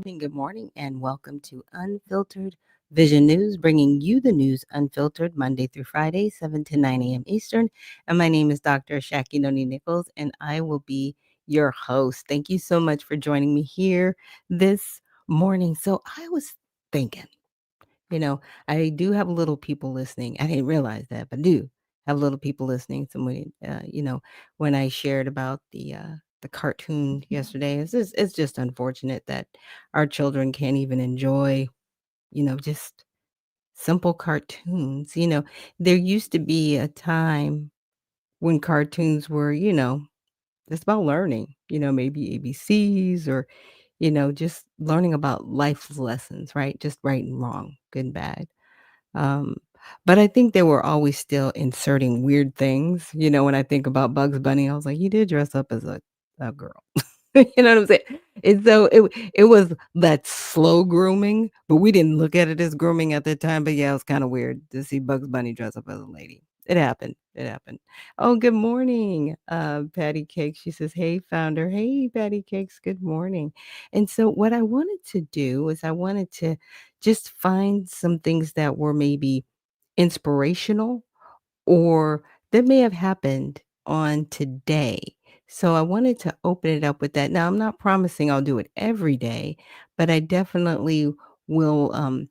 Good morning, and welcome to Unfiltered Vision News, bringing you the news unfiltered Monday through Friday, 7 to 9 a.m. Eastern. And my name is Dr. Ashaki Noni Nichols, and I will be your host. Thank you so much for joining me here this morning. So I was thinking, you know, I do have little people listening. I didn't realize that, but I do have little people listening. So when I shared about the cartoon yesterday, it's just unfortunate that our children can't even enjoy, just simple cartoons. There used to be a time when cartoons were, just about learning, maybe ABCs or, just learning about life's lessons, right? Just right and wrong, good and bad. Um, but I think they were always still inserting weird things. When I think about Bugs Bunny, I was like, "You did dress up as a girl." You know what I'm saying? And so it was that slow grooming, but we didn't look at it as grooming at the time. But yeah, it was kind of weird to see Bugs Bunny dress up as a lady. It happened. It happened. Oh, good morning, Patty Cakes. She says, "Hey, founder. Hey, Patty Cakes. Good morning." And so what I wanted to do is I wanted to just find some things that were maybe inspirational or that may have happened on today. So I wanted to open it up with that. Now, I'm not promising I'll do it every day, but I definitely will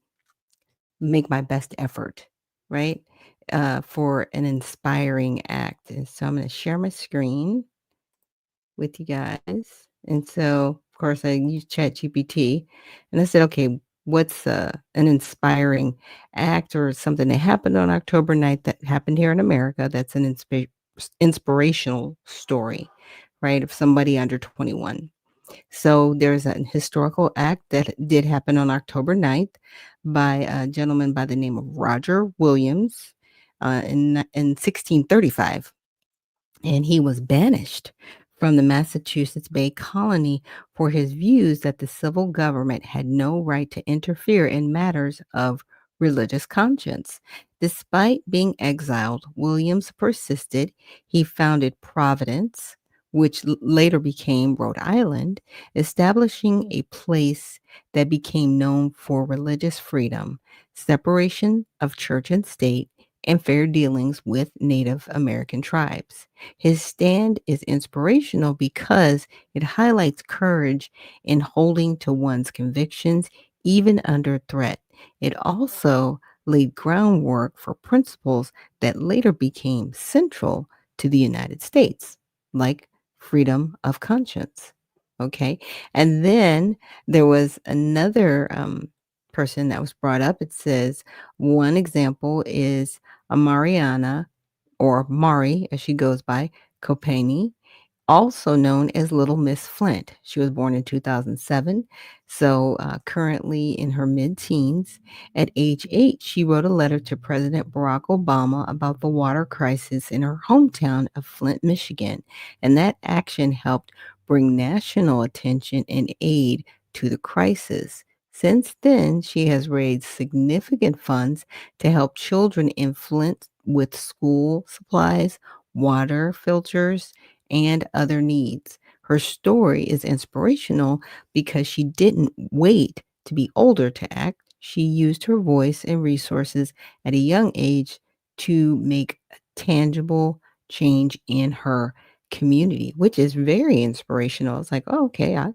make my best effort, right? For an inspiring act. And so I'm going to share my screen with you guys. And so, of course, I use ChatGPT and I said, okay, what's an inspiring act or something that happened on October 9th that happened here in America that's an inspirational story, right? Of somebody under 21. So there's a historical act that did happen on October 9th by a gentleman by the name of Roger Williams in 1635, and he was banished from the Massachusetts Bay Colony for his views that the civil government had no right to interfere in matters of religious conscience. Despite being exiled, Williams persisted. He founded Providence, which later became Rhode Island, establishing a place that became known for religious freedom, separation of church and state, and fair dealings with Native American tribes. His stand is inspirational because it highlights courage in holding to one's convictions even under threat. It also laid groundwork for principles that later became central to the United States, like freedom of conscience. Okay. And then there was another person that was brought up. It says one example is Mariana, or Mari, as she goes by, Copani, also known as Little Miss Flint. She was born in 2007, so currently in her mid-teens. At age 8, she wrote a letter to President Barack Obama about the water crisis in her hometown of Flint, Michigan, and that action helped bring national attention and aid to the crisis. Since then, she has raised significant funds to help children in Flint with school supplies, water filters, and other needs. Her story is inspirational because she didn't wait to be older to act. She used her voice and resources at a young age to make a tangible change in her community, which is very inspirational. It's like, oh, okay, I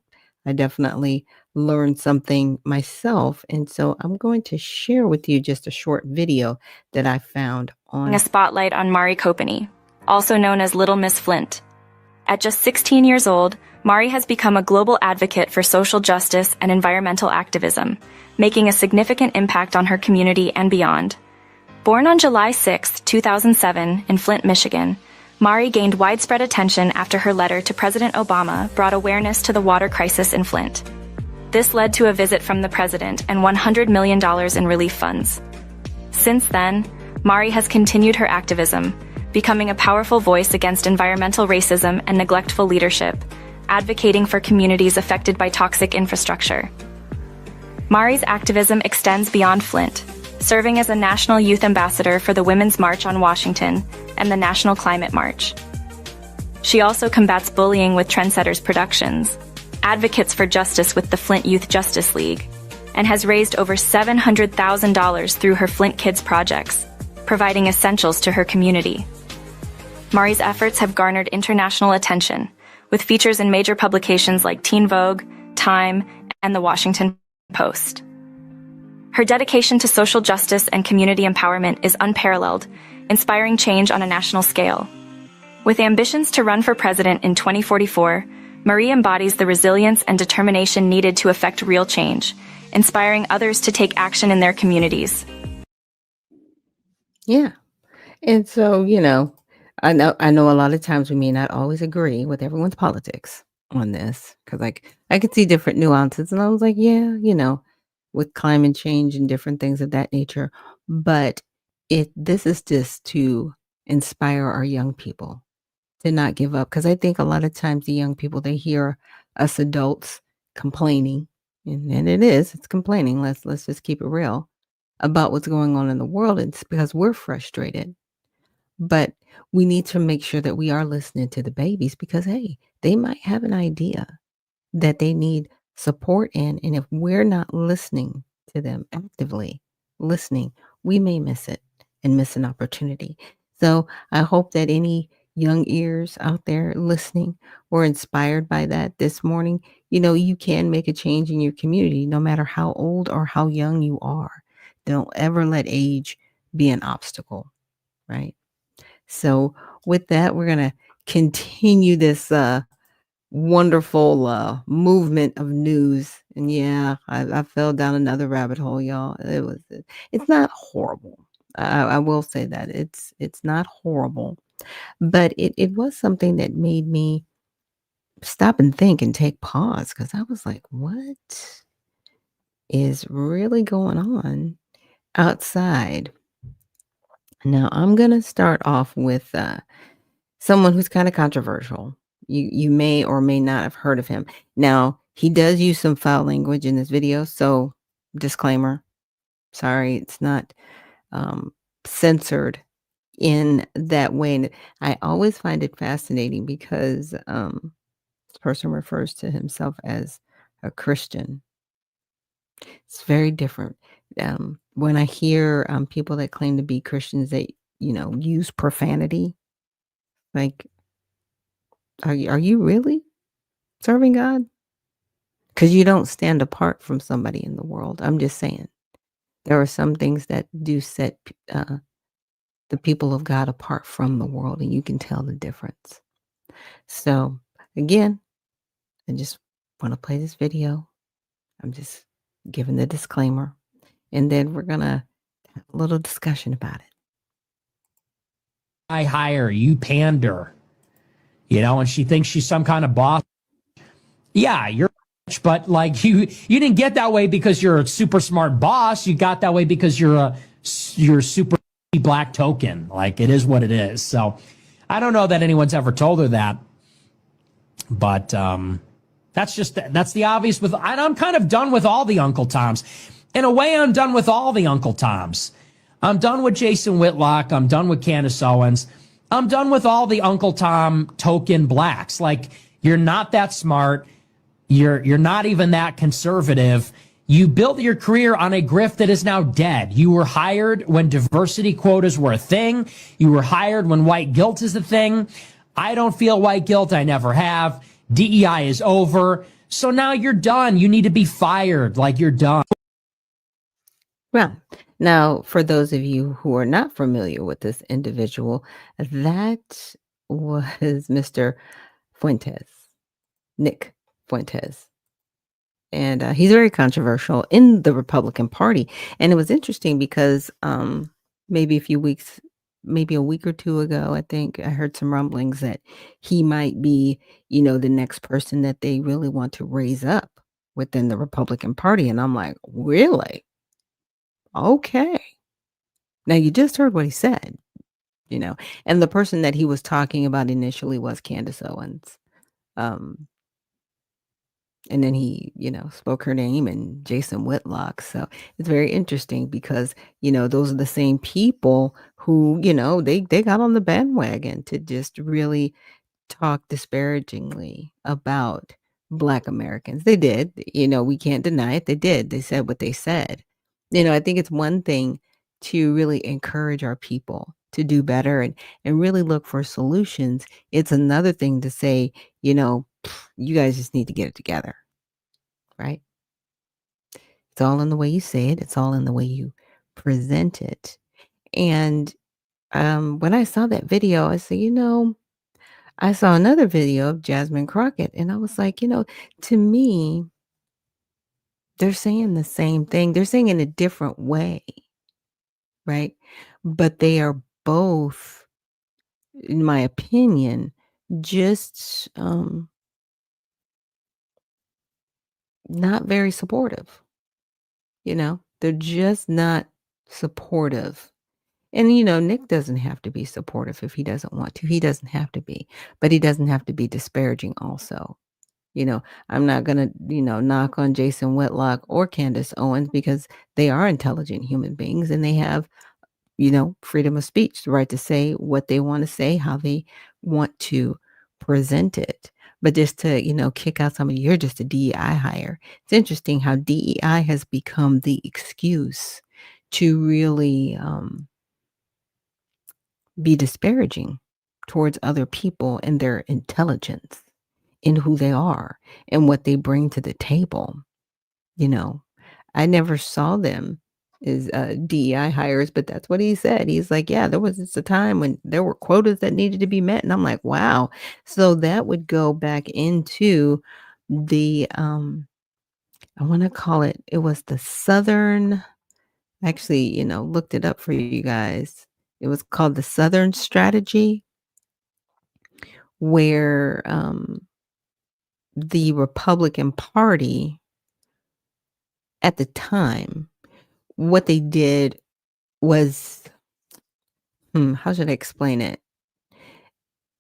definitely learned something myself. And so I'm going to share with you just a short video that I found on a spotlight on Mari Copani, also known as Little Miss Flint. At just 16 years old, Mari has become a global advocate for social justice and environmental activism, making a significant impact on her community and beyond. Born on July 6, 2007, in Flint, Michigan, Mari gained widespread attention after her letter to President Obama brought awareness to the water crisis in Flint. This led to a visit from the president and $100 million in relief funds. Since then, Mari has continued her activism, becoming a powerful voice against environmental racism and neglectful leadership, advocating for communities affected by toxic infrastructure. Mari's activism extends beyond Flint, serving as a national youth ambassador for the Women's March on Washington and the National Climate March. She also combats bullying with Trendsetters Productions, advocates for justice with the Flint Youth Justice League, and has raised over $700,000 through her Flint Kids projects, providing essentials to her community. Mari's efforts have garnered international attention, with features in major publications like Teen Vogue, Time, and The Washington Post. Her dedication to social justice and community empowerment is unparalleled, inspiring change on a national scale. With ambitions to run for president in 2044, Marie embodies the resilience and determination needed to effect real change, inspiring others to take action in their communities. Yeah. And so, I know a lot of times we may not always agree with everyone's politics on this because, like, I could see different nuances, and I was like, yeah, with climate change and different things of that nature. But this is just to inspire our young people to not give up, because I think a lot of times the young people, they hear us adults complaining, and it's complaining. Let's just keep it real about what's going on in the world. It's because we're frustrated. But we need to make sure that we are listening to the babies because, hey, they might have an idea that they need support in. And if we're not listening to them, actively listening, we may miss it and miss an opportunity. So I hope that any young ears out there listening were inspired by that this morning. You can make a change in your community no matter how old or how young you are. Don't ever let age be an obstacle, right? So with that, we're going to continue this wonderful movement of news. And yeah, I fell down another rabbit hole, y'all. It's not horrible. I will say that it's not horrible, but it was something that made me stop and think and take pause, because I was like, what is really going on outside? Now I'm gonna start off with someone who's kind of controversial. You may or may not have heard of him. Now, he does use some foul language in this video, so disclaimer. Sorry, it's not censored in that way. And I always find it fascinating because this person refers to himself as a Christian. It's very different. When I hear people that claim to be Christians that use profanity, like, are you really serving God? Because you don't stand apart from somebody in the world. I'm just saying. There are some things that do set the people of God apart from the world, and you can tell the difference. So, again, I just want to play this video. I'm just giving the disclaimer, and then we're going to have a little discussion about it. I hire, you pander, and she thinks she's some kind of boss. Yeah, you're rich, but like you didn't get that way because you're a super smart boss. You got that way because you're super black token. Like, it is what it is. So I don't know that anyone's ever told her that, but that's the obvious. And I'm kind of done with all the Uncle Toms. In a way, I'm done with all the Uncle Toms. I'm done with Jason Whitlock. I'm done with Candace Owens. I'm done with all the Uncle Tom token blacks. Like, you're not that smart. You're not even that conservative. You built your career on a grift that is now dead. You were hired when diversity quotas were a thing. You were hired when white guilt is a thing. I don't feel white guilt. I never have. DEI is over. So now you're done. You need to be fired. Like, you're done. Well, now, for those of you who are not familiar with this individual, that was Mr. Fuentes, Nick Fuentes. And he's very controversial in the Republican Party. And it was interesting because maybe a week or two ago, I think I heard some rumblings that he might be, the next person that they really want to raise up within the Republican Party. And I'm like, really? Okay. Now, you just heard what he said, and the person that he was talking about initially was Candace Owens. And then he, spoke her name and Jason Whitlock. So it's very interesting because, those are the same people who, they got on the bandwagon to just really talk disparagingly about Black Americans. They did. We can't deny it. They did. They said what they said. I think it's one thing to really encourage our people to do better and really look for solutions. It's another thing to say, you guys just need to get it together, right? It's all in the way you say it. It's all in the way you present it. And when I saw that video, I said, I saw another video of Jasmine Crockett, and I was like, to me, they're saying the same thing. They're saying in a different way, right? But they are both, in my opinion, just not very supportive. They're just not supportive. And Nick doesn't have to be supportive if he doesn't want to. He doesn't have to be, but he doesn't have to be disparaging also. I'm not going to, knock on Jason Whitlock or Candace Owens because they are intelligent human beings and they have, freedom of speech, the right to say what they want to say, how they want to present it. But just to, kick out somebody, you're just a DEI hire. It's interesting how DEI has become the excuse to really be disparaging towards other people and their intelligence in who they are and what they bring to the table. You know, I never saw them as DEI hires, but that's what he said. He's like, yeah, there was just a time when there were quotas that needed to be met. And I'm like, wow. So that would go back into the, I want to call it was the Southern, actually, looked it up for you guys. It was called the Southern Strategy, where the Republican Party at the time, what they did was, how should I explain it?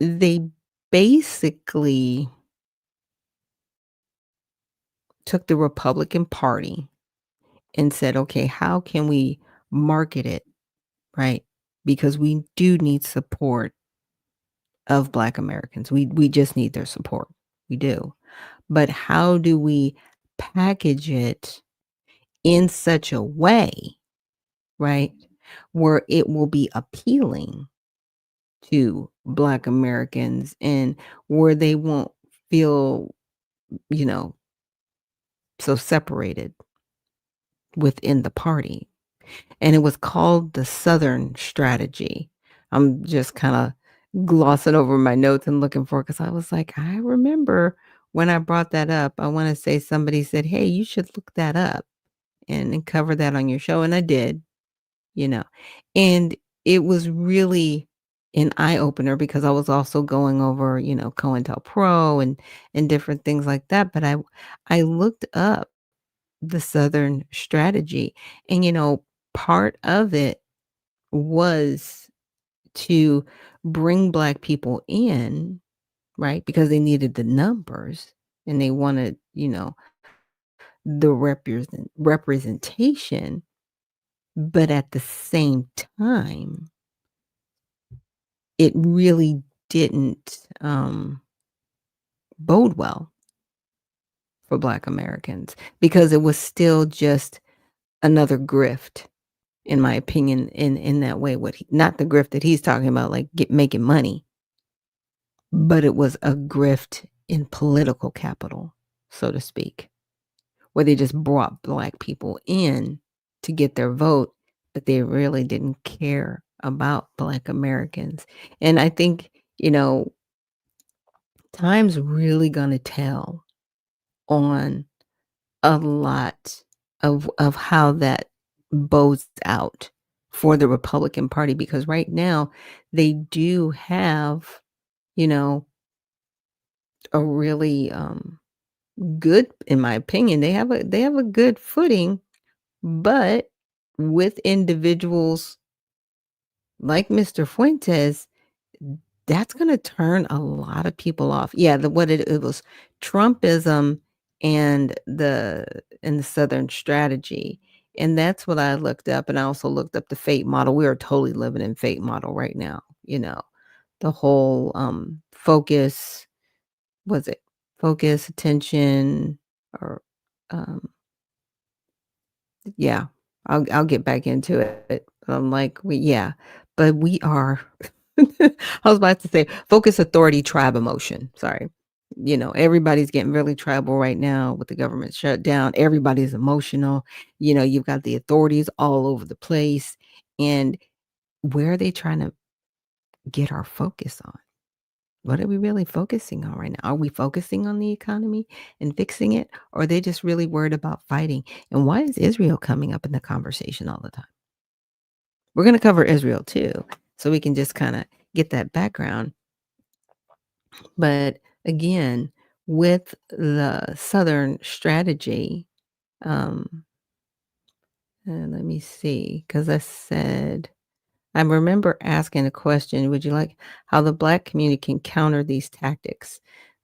They basically took the Republican Party and said, okay, how can we market it, right? Because we do need support of Black Americans. We just need their support. We do. But how do we package it in such a way, right, where it will be appealing to Black Americans and where they won't feel, you know, so separated within the party. And it was called the Southern Strategy. I'm just kind of glossing over my notes and looking for it because I was like, I remember when I brought that up. I want to say somebody said, hey, you should look that up and cover that on your show. And I did, you know, and it was really an eye opener because I was also going over, COINTELPRO and different things like that. But I looked up the Southern Strategy, and part of it was to bring Black people in, right? Because they needed the numbers and they wanted, the representation, but at the same time, it really didn't bode well for Black Americans because it was still just another grift, in my opinion, in that way. Not the grift that he's talking about, like making money, but it was a grift in political capital, so to speak, where they just brought Black people in to get their vote, but they really didn't care about Black Americans. And I think, time's really gonna tell on a lot of how that bodes out for the Republican Party, because right now they do have, you know, a really good, in my opinion, they have a good footing, but with individuals like Mr. Fuentes, that's gonna turn a lot of people off. Yeah, it was Trumpism and the Southern Strategy, and that's what I looked up, and I also looked up the fate model. We are totally living in fate model right now, the whole, focus was it? focus, attention, or um, yeah, I'll get back into it. I'm like, but we are I was about to say focus, authority, tribe, emotion. Sorry. Everybody's getting really tribal right now with the government shutdown. Everybody's emotional. You've got the authorities all over the place. And where are they trying to get our focus on? What are we really focusing on right now? Are we focusing on the economy and fixing it? Or are they just really worried about fighting? And why is Israel coming up in the conversation all the time? We're going to cover Israel too, so we can just kind of get that background. But again, with the Southern strategy, um, let me see, because I remember asking a question, would you like how the Black community can counter these tactics?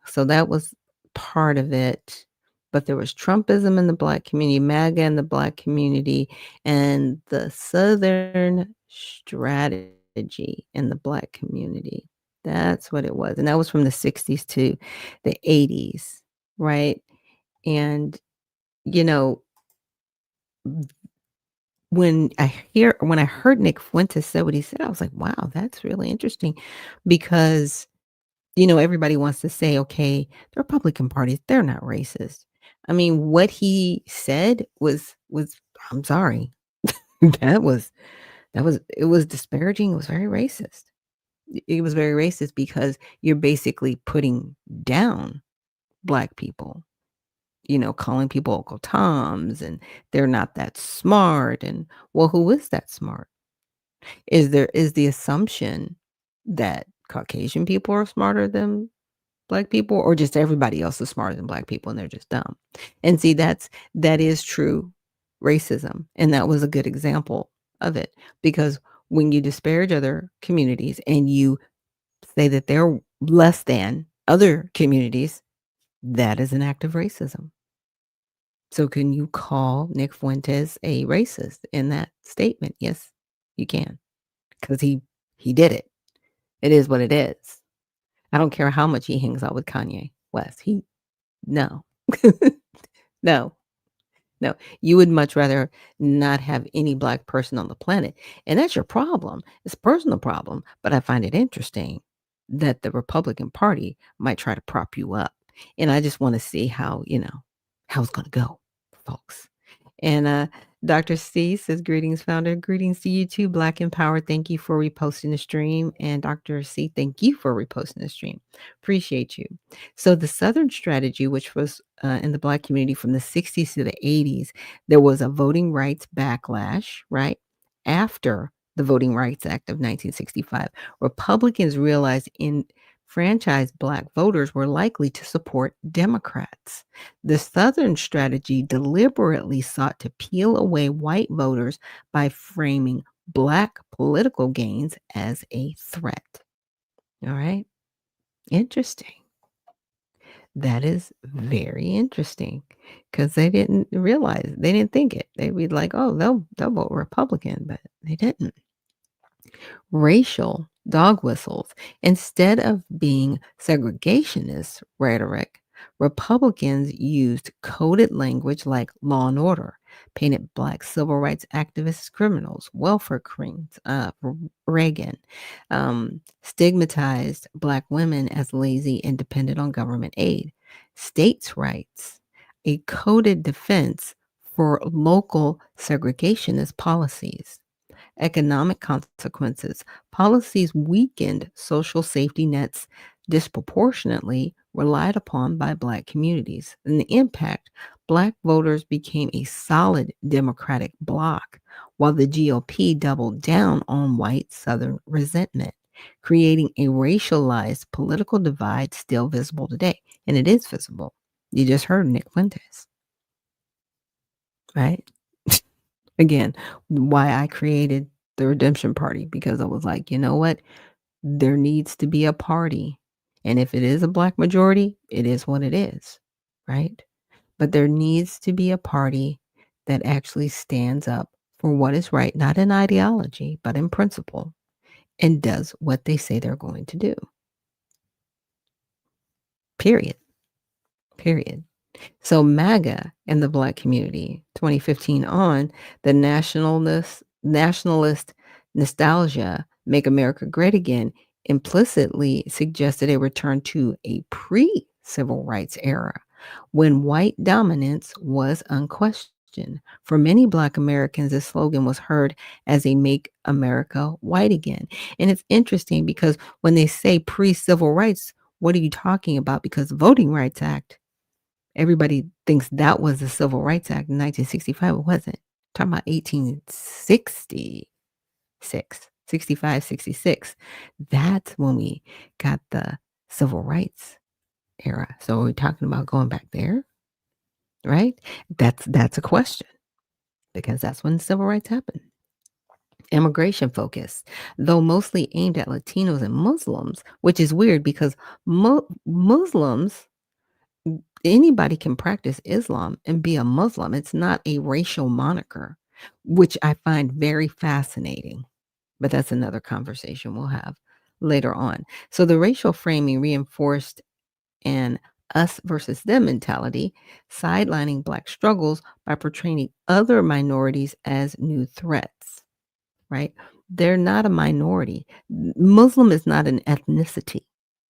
So that was part of it. But there was Trumpism in the Black community, MAGA in the Black community, and the Southern strategy in the Black community. That's what it was. And that was from the 60s to the 80s, right? And, you know, when I heard Nick Fuentes say what he said, I was like, "Wow, that's really interesting," because, everybody wants to say, "Okay, the Republican Party, they're not racist." I mean, what he said was I'm sorry. That was it was disparaging, it was very racist. It was very racist because you're basically putting down Black people, calling people Uncle Toms, and they're not that smart, and, well, who is that smart? Is the assumption that Caucasian people are smarter than Black people, or just everybody else is smarter than Black people and they're just dumb? And see, that is true racism, and that was a good example of it, because when you disparage other communities and you say that they're less than other communities, that is an act of racism. So can you call Nick Fuentes a racist in that statement? Yes, you can, because he did it. It is what it is. I don't care how much he hangs out with Kanye West. No. No, no. You would much rather not have any Black person on the planet, and that's your problem. It's a personal problem, but I find it interesting that the Republican Party might try to prop you up, and I just wanna see how it's gonna go, folks. And Dr. C says, greetings, founder. Greetings to you too, Black Empowered. Thank you for reposting the stream. And Dr. C, thank you for reposting the stream. Appreciate you. So, the Southern strategy, which was in the Black community from the 60s to the 80s, there was a voting rights backlash, right? After the Voting Rights Act of 1965, Republicans realized enfranchised Black voters were likely to support Democrats. The Southern strategy deliberately sought to peel away white voters by framing Black political gains as a threat. All right. Interesting. That is very interesting, because they didn't realize, they didn't think it. They'd be like, oh, they'll vote Republican, but they didn't. Racial dog whistles. Instead of being segregationist rhetoric, Republicans used coded language like law and order, painted Black civil rights activists as criminals, welfare queens, Reagan, stigmatized Black women as lazy and dependent on government aid. States' rights, a coded defense for local segregationist policies. Economic consequences. Policies weakened social safety nets disproportionately relied upon by Black communities. And the impact, Black voters became a solid Democratic bloc, while the GOP doubled down on white Southern resentment, creating a racialized political divide still visible today. And it is visible. You just heard Nick Fuentes, right? Again, why I created the Redemption Party, because I was like, you know what? There needs to be a party. And if it is a Black majority, it is what it is, right? But there needs to be a party that actually stands up for what is right, not in ideology, but in principle, and does what they say they're going to do. Period. period. So MAGA and the Black community, 2015 on, the nationalist nostalgia, Make America Great Again, implicitly suggested a return to a pre-civil rights era when white dominance was unquestioned. For many Black Americans, this slogan was heard as a Make America White Again. And it's interesting because when they say pre-civil rights, what are you talking about? Because the Voting Rights Act, everybody thinks that was the Civil Rights Act in 1965. It wasn't. I'm talking about 1866, 65, 66. That's when we got the Civil Rights era. So we're talking about going back there, right? That's a question because that's when civil rights happened. Immigration focus, though mostly aimed at Latinos and Muslims, which is weird because Muslims, anybody can practice Islam and be a Muslim. It's not a racial moniker, which I find very fascinating. But that's another conversation we'll have later on. So the racial framing reinforced an us versus them mentality, sidelining Black struggles by portraying other minorities as new threats, right? They're not a minority. Muslim is not an ethnicity.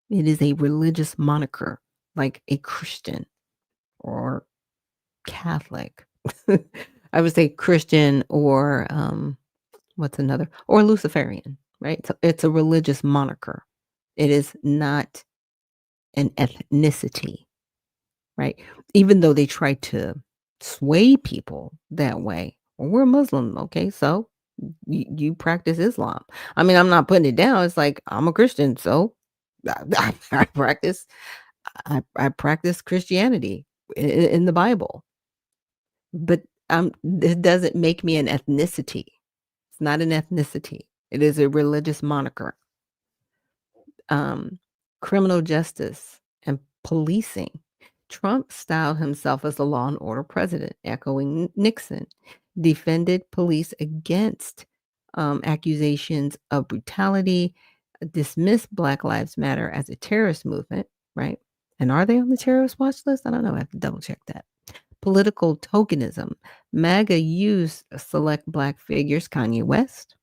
It is a religious moniker, like a Christian or Catholic. I would say Christian or what's another? Or Luciferian, right? So it's a religious moniker. It is not an ethnicity, right? Even though they try to sway people that way. Well, we're Muslim, okay? So you practice Islam. I mean, I'm not putting it down. It's like I'm a Christian, so I practice I practice Christianity in the Bible. But it doesn't make me an ethnicity. It's not an ethnicity. It is a religious moniker. Criminal justice and policing. Trump styled himself as a law and order president, echoing Nixon, defended police against accusations of brutality, dismissed Black Lives Matter as a terrorist movement, right? And are they on the terrorist watch list? I don't know. I have to double check that. Political tokenism. MAGA used select Black figures, Kanye West,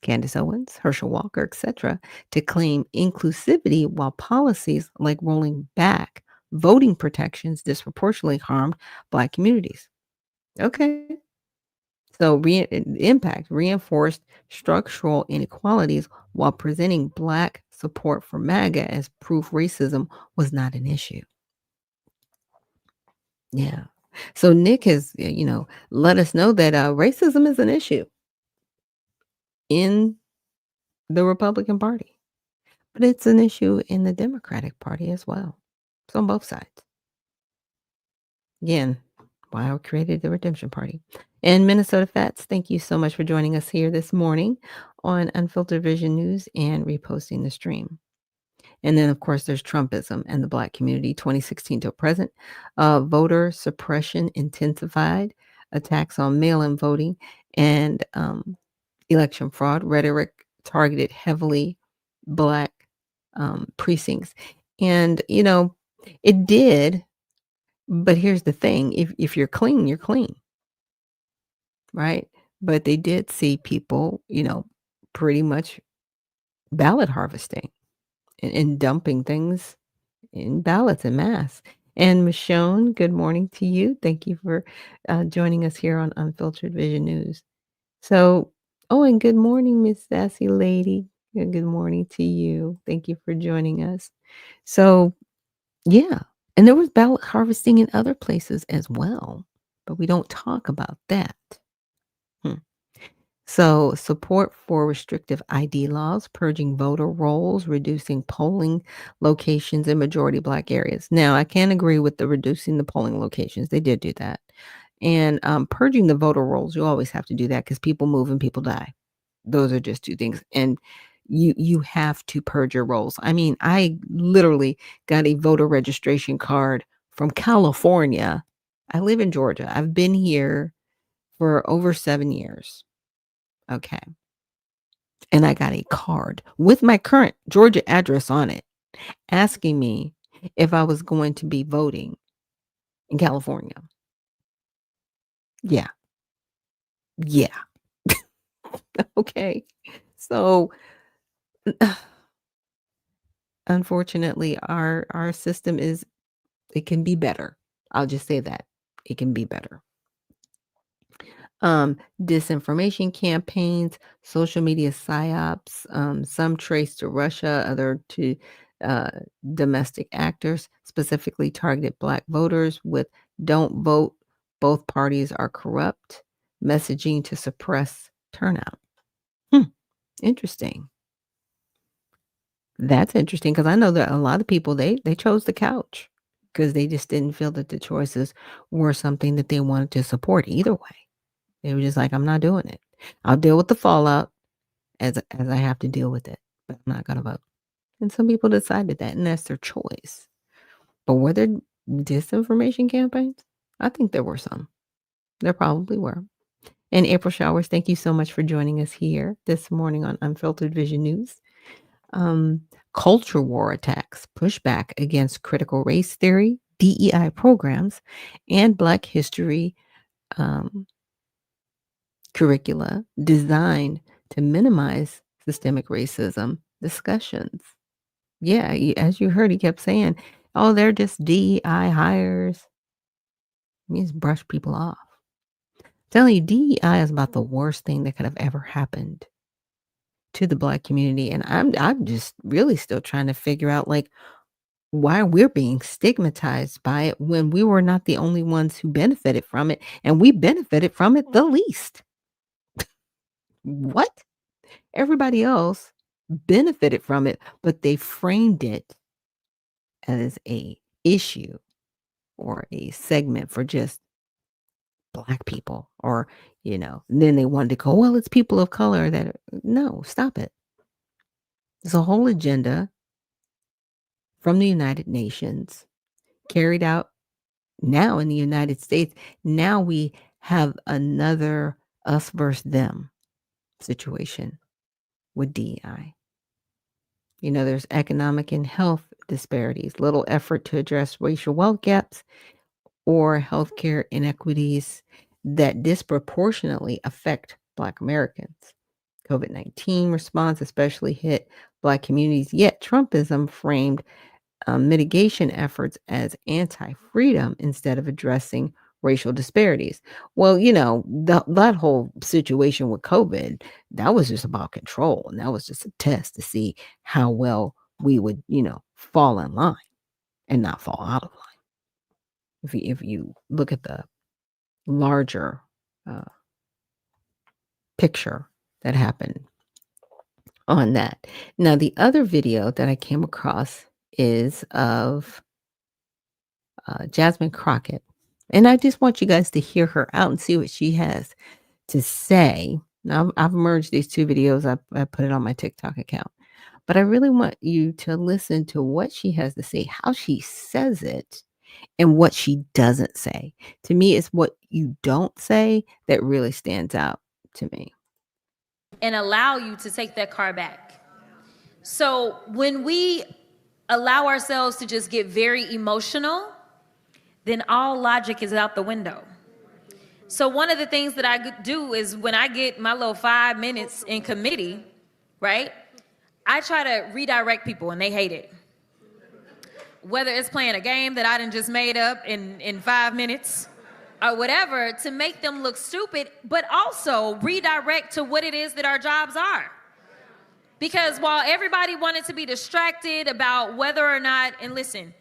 Candace Owens, Herschel Walker, etc., to claim inclusivity while policies like rolling back voting protections disproportionately harmed Black communities. Okay. So impact reinforced structural inequalities while presenting Black support for MAGA as proof racism was not an issue. Yeah. So Nick has, let us know that racism is an issue in the Republican Party. But it's an issue in the Democratic Party as well. It's on both sides. Again, why I created the Redemption Party. And Minnesota Fats, thank you so much for joining us here this morning on Unfiltered Vision News and reposting the stream. And then, of course, there's Trumpism and the Black community, 2016 to present. Voter suppression intensified, attacks on mail-in voting, and election fraud rhetoric targeted heavily Black precincts. And, it did, but here's the thing. If you're clean, you're clean, right? But they did see people, pretty much ballot harvesting and dumping things in ballots en masse. And Michonne, good morning to you. Thank you for joining us here on Unfiltered Vision News. So, and good morning, Miss Sassy Lady. Good morning to you. Thank you for joining us. So, yeah. And there was ballot harvesting in other places as well, but we don't talk about that. So, support for restrictive ID laws, purging voter rolls, reducing polling locations in majority Black areas. Now, I can agree with the reducing the polling locations. They did do that. And purging the voter rolls, you always have to do that because people move and people die. Those are just two things. And you have to purge your rolls. I mean, I literally got a voter registration card from California. I live in Georgia. I've been here for over 7 years. Okay. And I got a card with my current Georgia address on it asking me if I was going to be voting in California. Yeah. Yeah. Okay. So, unfortunately, our system is it can be better. I'll just say that. It can be better. Disinformation campaigns, social media psyops, some traced to Russia, other to uh, domestic actors, specifically targeted Black voters with "Don't vote, both parties are corrupt" messaging to suppress turnout. Hmm, interesting. That's interesting because I know that a lot of people they chose the couch because they just didn't feel that the choices were something that they wanted to support either way. They were just like, "I'm not doing it. I'll deal with the fallout as I have to deal with it, but I'm not gonna vote." And some people decided that, and that's their choice. But were there disinformation campaigns? I think there were some. There probably were. And April Showers, thank you so much for joining us here this morning on Unfiltered Vision News. Um, Culture war attacks, pushback against critical race theory, DEI programs, and Black history um, curricula designed to minimize systemic racism discussions. Yeah, as you heard, he kept saying, "Oh, they're just DEI hires." He means brush people off. Telling you, DEI is about the worst thing that could have ever happened to the Black community, and I'm just really still trying to figure out like why we're being stigmatized by it when we were not the only ones who benefited from it, and we benefited from it the least. What? Everybody else benefited from it, but they framed it as a issue or a segment for just Black people or, then they wanted to go, "Well, it's people of color that" No, stop it. There's a whole agenda from the United Nations carried out now in the United States. Now we have another us versus them situation with DEI. There's economic and health disparities, little effort to address racial wealth gaps or healthcare inequities that disproportionately affect Black Americans. COVID-19 response especially hit Black communities, yet Trumpism framed mitigation efforts as anti-freedom instead of addressing racial disparities. Well, that whole situation with COVID, that was just about control, and that was just a test to see how well we would, fall in line and not fall out of line. If you look at the larger uh, picture that happened on that. Now, the other video that I came across is of Jasmine Crockett. And I just want you guys to hear her out and see what she has to say. Now, I've merged these two videos. I put it on my TikTok account. But I really want you to listen to what she has to say, how she says it, and what she doesn't say. To me, it's what you don't say that really stands out to me. And allow you to take that car back. So when we allow ourselves to just get very emotional, then all logic is out the window. So one of the things that I do is when I get my little 5 minutes in committee, right? I try to redirect people and they hate it. Whether it's playing a game that I done just made up in 5 minutes or whatever to make them look stupid, but also redirect to what it is that our jobs are. Because while everybody wanted to be distracted about whether or not, and listen,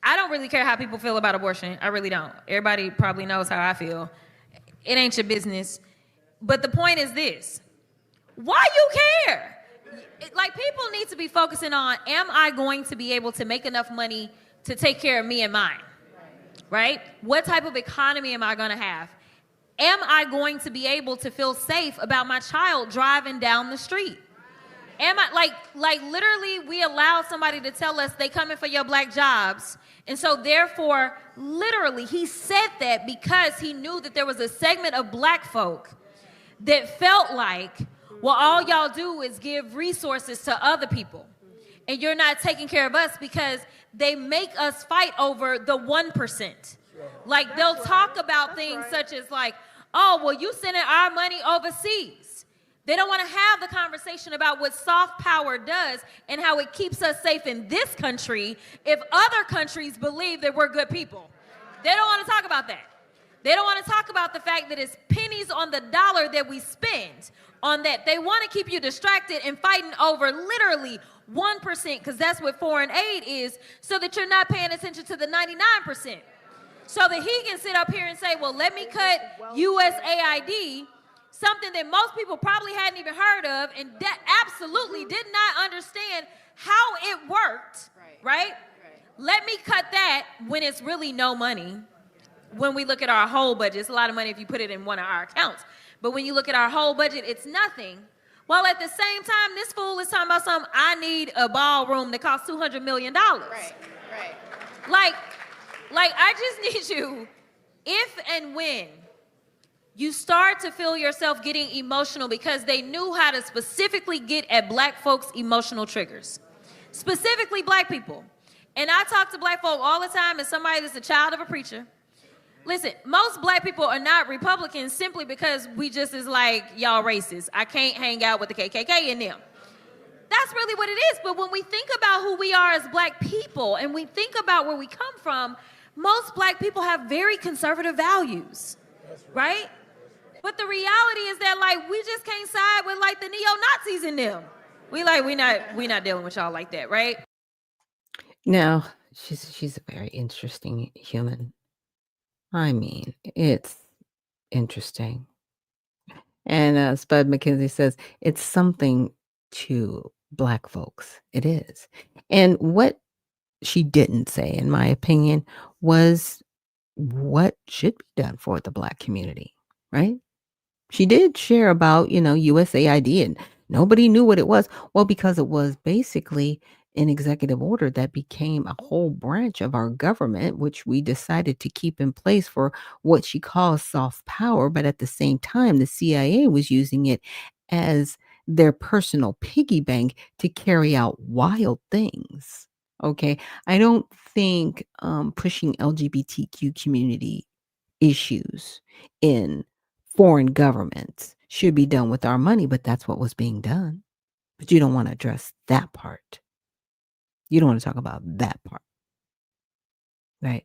I don't really care how people feel about abortion. I really don't. Everybody probably knows how I feel. It ain't your business. But the point is this. Why you care? Like, people need to be focusing on, am I going to be able to make enough money to take care of me and mine? Right? What type of economy am I going to have? Am I going to be able to feel safe about my child driving down the street? Am I like literally we allow somebody to tell us they coming for your Black jobs. And so therefore, literally, he said that because he knew that there was a segment of Black folk that felt like, well, all y'all do is give resources to other people. And you're not taking care of us because they make us fight over the 1%. Like they'll talk about things such as like, oh, well, you sending our money overseas. They don't want to have the conversation about what soft power does and how it keeps us safe in this country if other countries believe that we're good people. They don't want to talk about that. They don't want to talk about the fact that it's pennies on the dollar that we spend on that. They want to keep you distracted and fighting over literally 1%, because that's what foreign aid is, so that you're not paying attention to the 99%. So that he can sit up here and say, well, let me cut USAID, something that most people probably hadn't even heard of and that absolutely did not understand how it worked, right? Let me cut that when it's really no money. When we look at our whole budget, it's a lot of money if you put it in one of our accounts. But when you look at our whole budget, it's nothing. While at the same time, this fool is talking about something, I need a ballroom that costs $200 million. Right. Like, I just need you, if and when you start to feel yourself getting emotional, because they knew how to specifically get at black folks' emotional triggers, specifically black people. And I talk to black folk all the time as somebody that's a child of a preacher. Listen, most black people are not Republicans simply because we just is like, y'all racist. I can't hang out with the KKK in them. That's really what it is. But when we think about who we are as black people and we think about where we come from, most black people have very conservative values, right? But the reality is that, like, we just can't side with, like, the neo-Nazis in them. We not dealing with y'all like that, right? Now, she's a very interesting human. I mean, it's interesting. And Spud McKenzie says it's something to black folks. It is. And what she didn't say, in my opinion, was what should be done for the black community, right? She did share about, USAID, and nobody knew what it was. Well, because it was basically an executive order that became a whole branch of our government, which we decided to keep in place for what she calls soft power. But at the same time, the CIA was using it as their personal piggy bank to carry out wild things. Okay. I don't think pushing LGBTQ community issues in foreign governments should be done with our money, but that's what was being done. But you don't want to address that part. You don't want to talk about that part, right?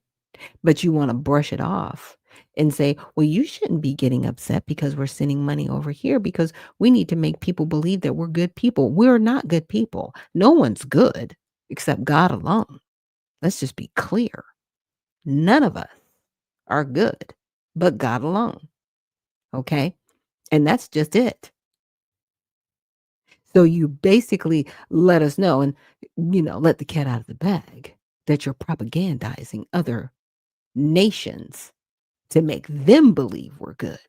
But you want to brush it off and say, well, you shouldn't be getting upset because we're sending money over here because we need to make people believe that we're good people. We're not good people. No one's good except God alone. Let's just be clear. None of us are good but God alone. Okay? And that's just it. So you basically let us know and, let the cat out of the bag that you're propagandizing other nations to make them believe we're good.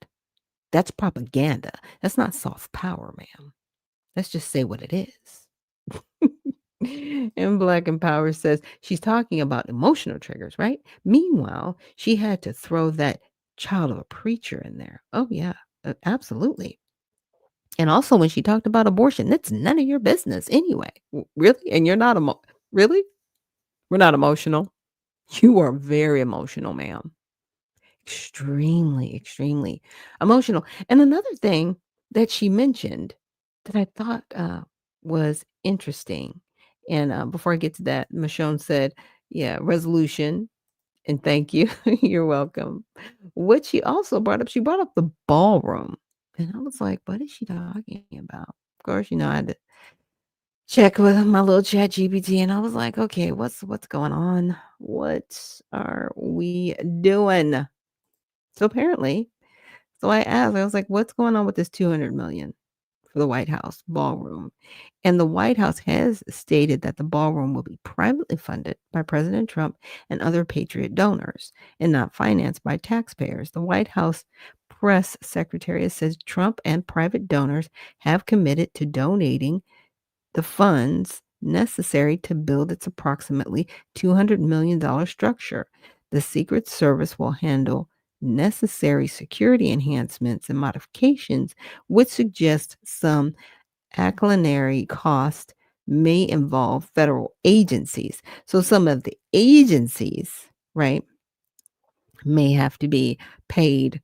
That's propaganda. That's not soft power, ma'am. Let's just say what it is. And Black Empower says she's talking about emotional triggers, right? Meanwhile, she had to throw that child of a preacher in there. Oh, yeah, absolutely. And also when she talked about abortion, that's none of your business anyway. Really? And you're not really? We're not emotional. You are very emotional, ma'am. Extremely, extremely emotional. And another thing that she mentioned that I thought was interesting. And before I get to that, Michonne said, yeah, resolution. And thank you. You're welcome. What she also brought up, she brought up the ballroom. And I was like, what is she talking about? Of course, I had to check with my little chat GPT, and I was like, okay, what's going on? What are we doing? So apparently, I asked, I was like, what's going on with this $200 million for the White House ballroom? And the White House has stated that the ballroom will be privately funded by President Trump and other patriot donors and not financed by taxpayers. The White House press secretary says Trump and private donors have committed to donating the funds necessary to build its approximately $200 million structure. The Secret Service will handle necessary security enhancements and modifications, which suggest some culinary cost may involve federal agencies. So some of the agencies, right, may have to be paid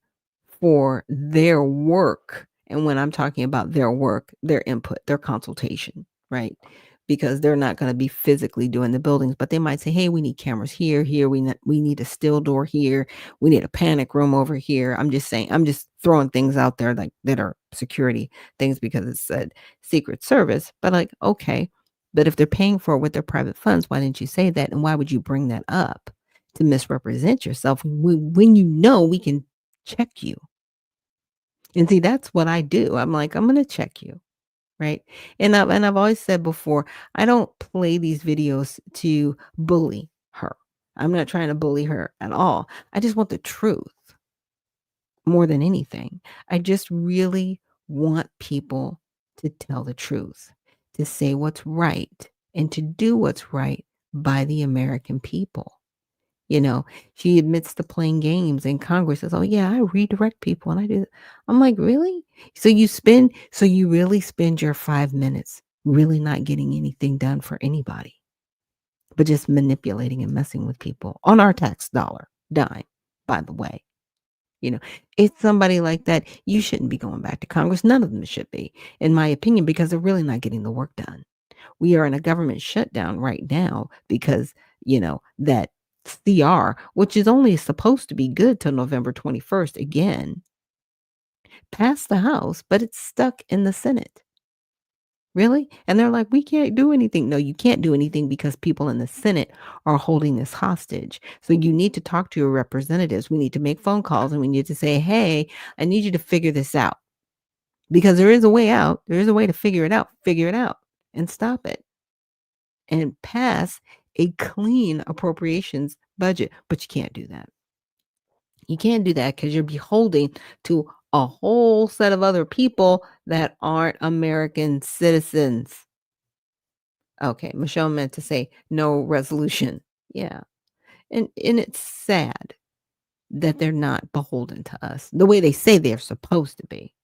for their work. And when I'm talking about their work, their input, their consultation, right? Because they're not going to be physically doing the buildings, but they might say, "Hey, we need cameras here, here. We need a still door here. We need a panic room over here." I'm just saying, I'm just throwing things out there like that are security things because it said Secret Service. But like, okay, but if they're paying for it with their private funds, why didn't you say that? And why would you bring that up to misrepresent yourself when you know we can check you? And see, that's what I do. I'm like, I'm gonna check you, right? And I've always said before, I don't play these videos to bully her. I'm not trying to bully her at all. I just want the truth more than anything. I just really want people to tell the truth, to say what's right, and to do what's right by the American people. You know, she admits to playing games in Congress, says, "Oh yeah, I redirect people and I do." I'm like, "Really?" So you really spend your 5 minutes really not getting anything done for anybody, but just manipulating and messing with people on our tax dollar dime, by the way. You know, it's somebody like that, you shouldn't be going back to Congress. None of them should be, in my opinion, because they're really not getting the work done. We are in a government shutdown right now because, that CR, which is only supposed to be good till November 21st again, passed the House, but it's stuck in the Senate. Really? And they're like, "We can't do anything." No, you can't do anything because people in the Senate are holding this hostage. So you need to talk to your representatives. We need to make phone calls and we need to say, "Hey, I need you to figure this out." Because there is a way out. There is a way to figure it out. Figure it out and stop it and pass a clean appropriations budget. But you can't do that. You can't do that because you're beholden to a whole set of other people that aren't American citizens. Okay, Michelle meant to say no resolution. Yeah. And it's sad that they're not beholden to us the way they say they're supposed to be.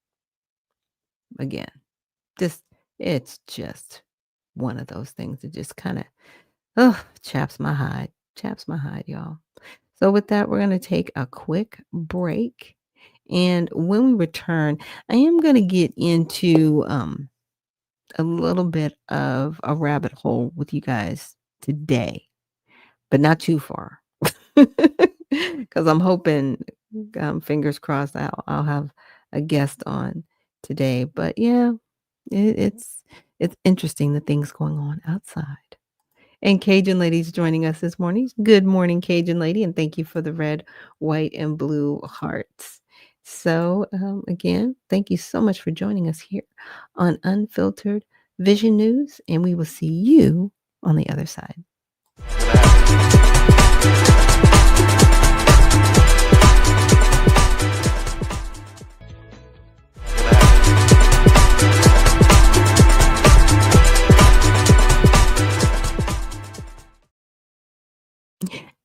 Again, just it's just one of those things that just kind of chaps my hide. Chaps my hide, y'all. So with that, we're going to take a quick break. And when we return, I am going to get into a little bit of a rabbit hole with you guys today, but not too far. Because I'm hoping, fingers crossed, I'll have a guest on today. But yeah, it's interesting the things going on outside. And Cajun Lady's joining us this morning. Good morning, Cajun Lady, and thank you for the red, white, and blue hearts. So, again, thank you so much for joining us here on Unfiltered Vision News, and we will see you on the other side.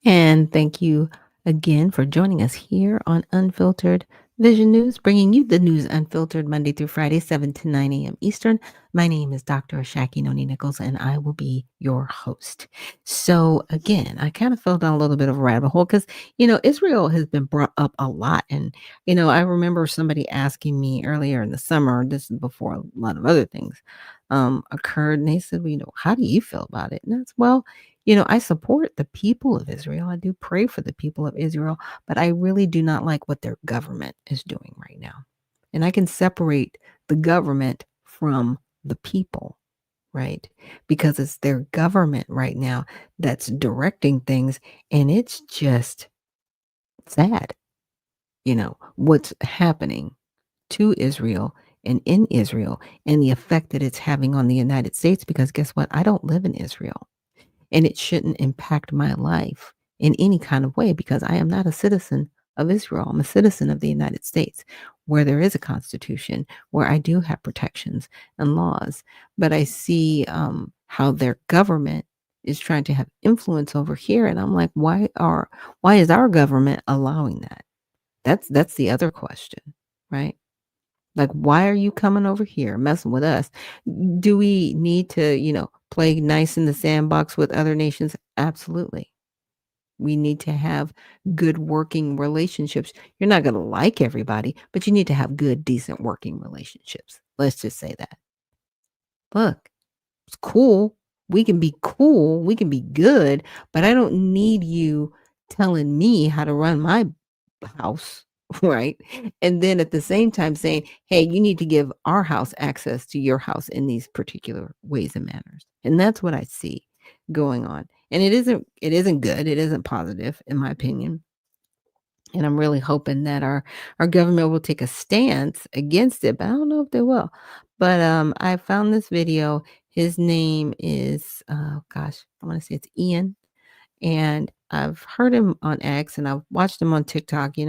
And thank you again for joining us here on Unfiltered Vision News, bringing you the news unfiltered Monday through Friday, 7 to 9 a.m. Eastern. My name is Dr. Ashaki Noni Nichols, and I will be your host. So again, I kind of fell down a little bit of a rabbit hole because, Israel has been brought up a lot. And, I remember somebody asking me earlier in the summer, this is before a lot of other ththings occurred, and they said, "Well, how do you feel about it?" And that's, well, I support the people of Israel. I do pray for the people of Israel, but I really do not like what their government is doing right now. And I can separate the government from the people, right? Because it's their government right now that's directing things, and it's just sad, what's happening to Israel and in Israel and the effect that it's having on the United States. Because guess what? I don't live in Israel. And it shouldn't impact my life in any kind of way because I am not a citizen of Israel. I'm a citizen of the United States, where there is a constitution, where I do have protections and laws. But I see how their government is trying to have influence over here, and I'm like, why is our government allowing that? That's the other question, right? Like, why are you coming over here messing with us? Do we need to, play nice in the sandbox with other nations? Absolutely. We need to have good working relationships. You're not gonna like everybody, but you need to have good, decent working relationships. Let's just say that. Look, it's cool. We can be cool, we can be good, but I don't need you telling me how to run my house, right? And then at the same time saying, "Hey, you need to give our house access to your house in these particular ways and manners." And that's what I see going on. And it isn't good, it isn't positive in my opinion. And I'm really hoping that our government will take a stance against it, but I don't know if they will. But, I found this video. His name is, oh gosh, I wanna say it's Ian, and I've heard him on X, and I've watched him on TikTok. He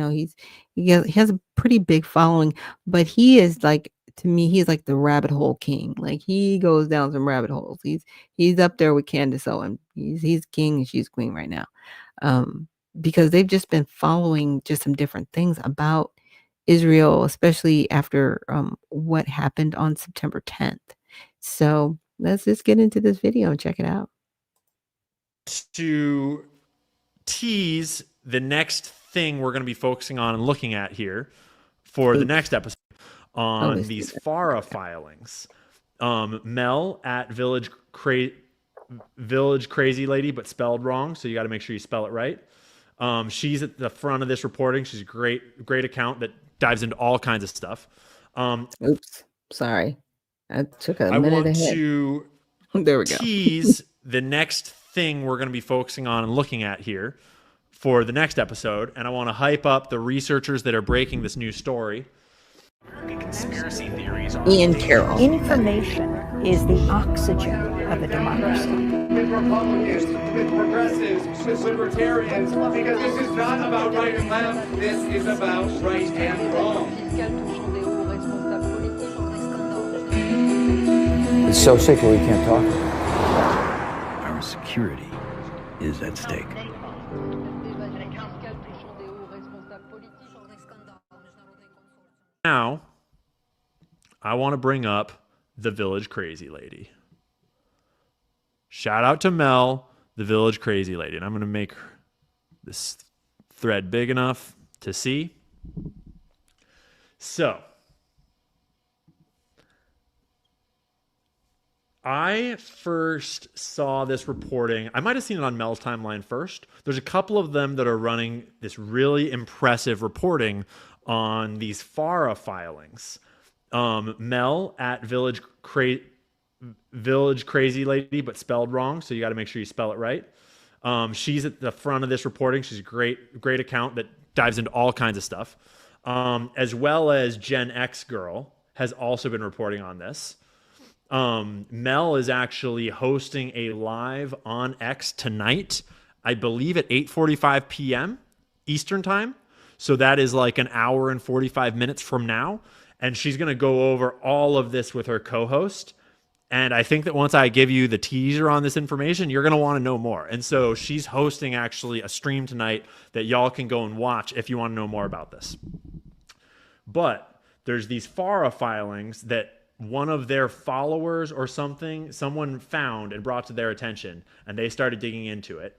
has a pretty big following, but he is like, to me, he's like the rabbit hole king. Like, he goes down some rabbit holes. He's up there with Candace Owen. He's king and she's queen right now. Because they've just been following just some different things about Israel, especially after, what happened on September 10th. So, let's just get into this video and check it out. To tease the next thing we're going to be focusing on and looking at here for the next episode on these FARA filings. Mel at Village Crazy Lady, but spelled wrong, so you got to make sure you spell it right. She's at the front of this reporting. She's a great account that dives into all kinds of stuff. Oops, sorry. I took a I minute want ahead. to There we go. tease the next thing we're going to be focusing on and looking at here for the next episode, and I want to hype up the researchers that are breaking this new story. Conspiracy theories are Ian Carroll. Information is the oxygen of a democracy. With Republicans, with progressives, with libertarians, because this is not about right and left, this is about right and wrong. It's so secret we can't talk. Our security is at stake. Now, I want to bring up the Village Crazy Lady. Shout out to Mel, the Village Crazy Lady. And I'm going to make this thread big enough to see. So, I first saw this reporting. I might have seen it on Mel's timeline first. There's a couple of them that are running this really impressive reporting on these FARA filings. Mel at Village Crazy Lady, but spelled wrong, so you got to make sure you spell it right. She's at the front of this reporting. She's a great account that dives into all kinds of stuff. As well as Gen X Girl has also been reporting on this. Mel is actually hosting a live on X tonight, I believe at 8:45 p.m. Eastern time. So that is like an hour and 45 minutes from now. And she's going to go over all of this with her co-host. And I think that once I give you the teaser on this information, you're going to want to know more. And so she's hosting actually a stream tonight that y'all can go and watch if you want to know more about this. But there's these FARA filings that one of their followers or someone found and brought to their attention, and they started digging into it.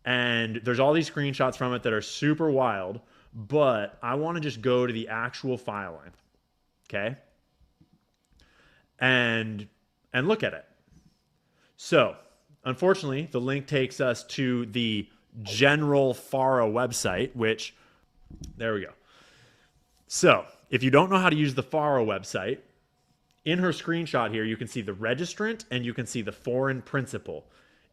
And there's all these screenshots from it that are super wild, but I want to just go to the actual filing, okay? And look at it. So, unfortunately, the link takes us to the general FARA website, which, there we go. So, if you don't know how to use the FARA website, in her screenshot here, you can see the registrant and you can see the foreign principal.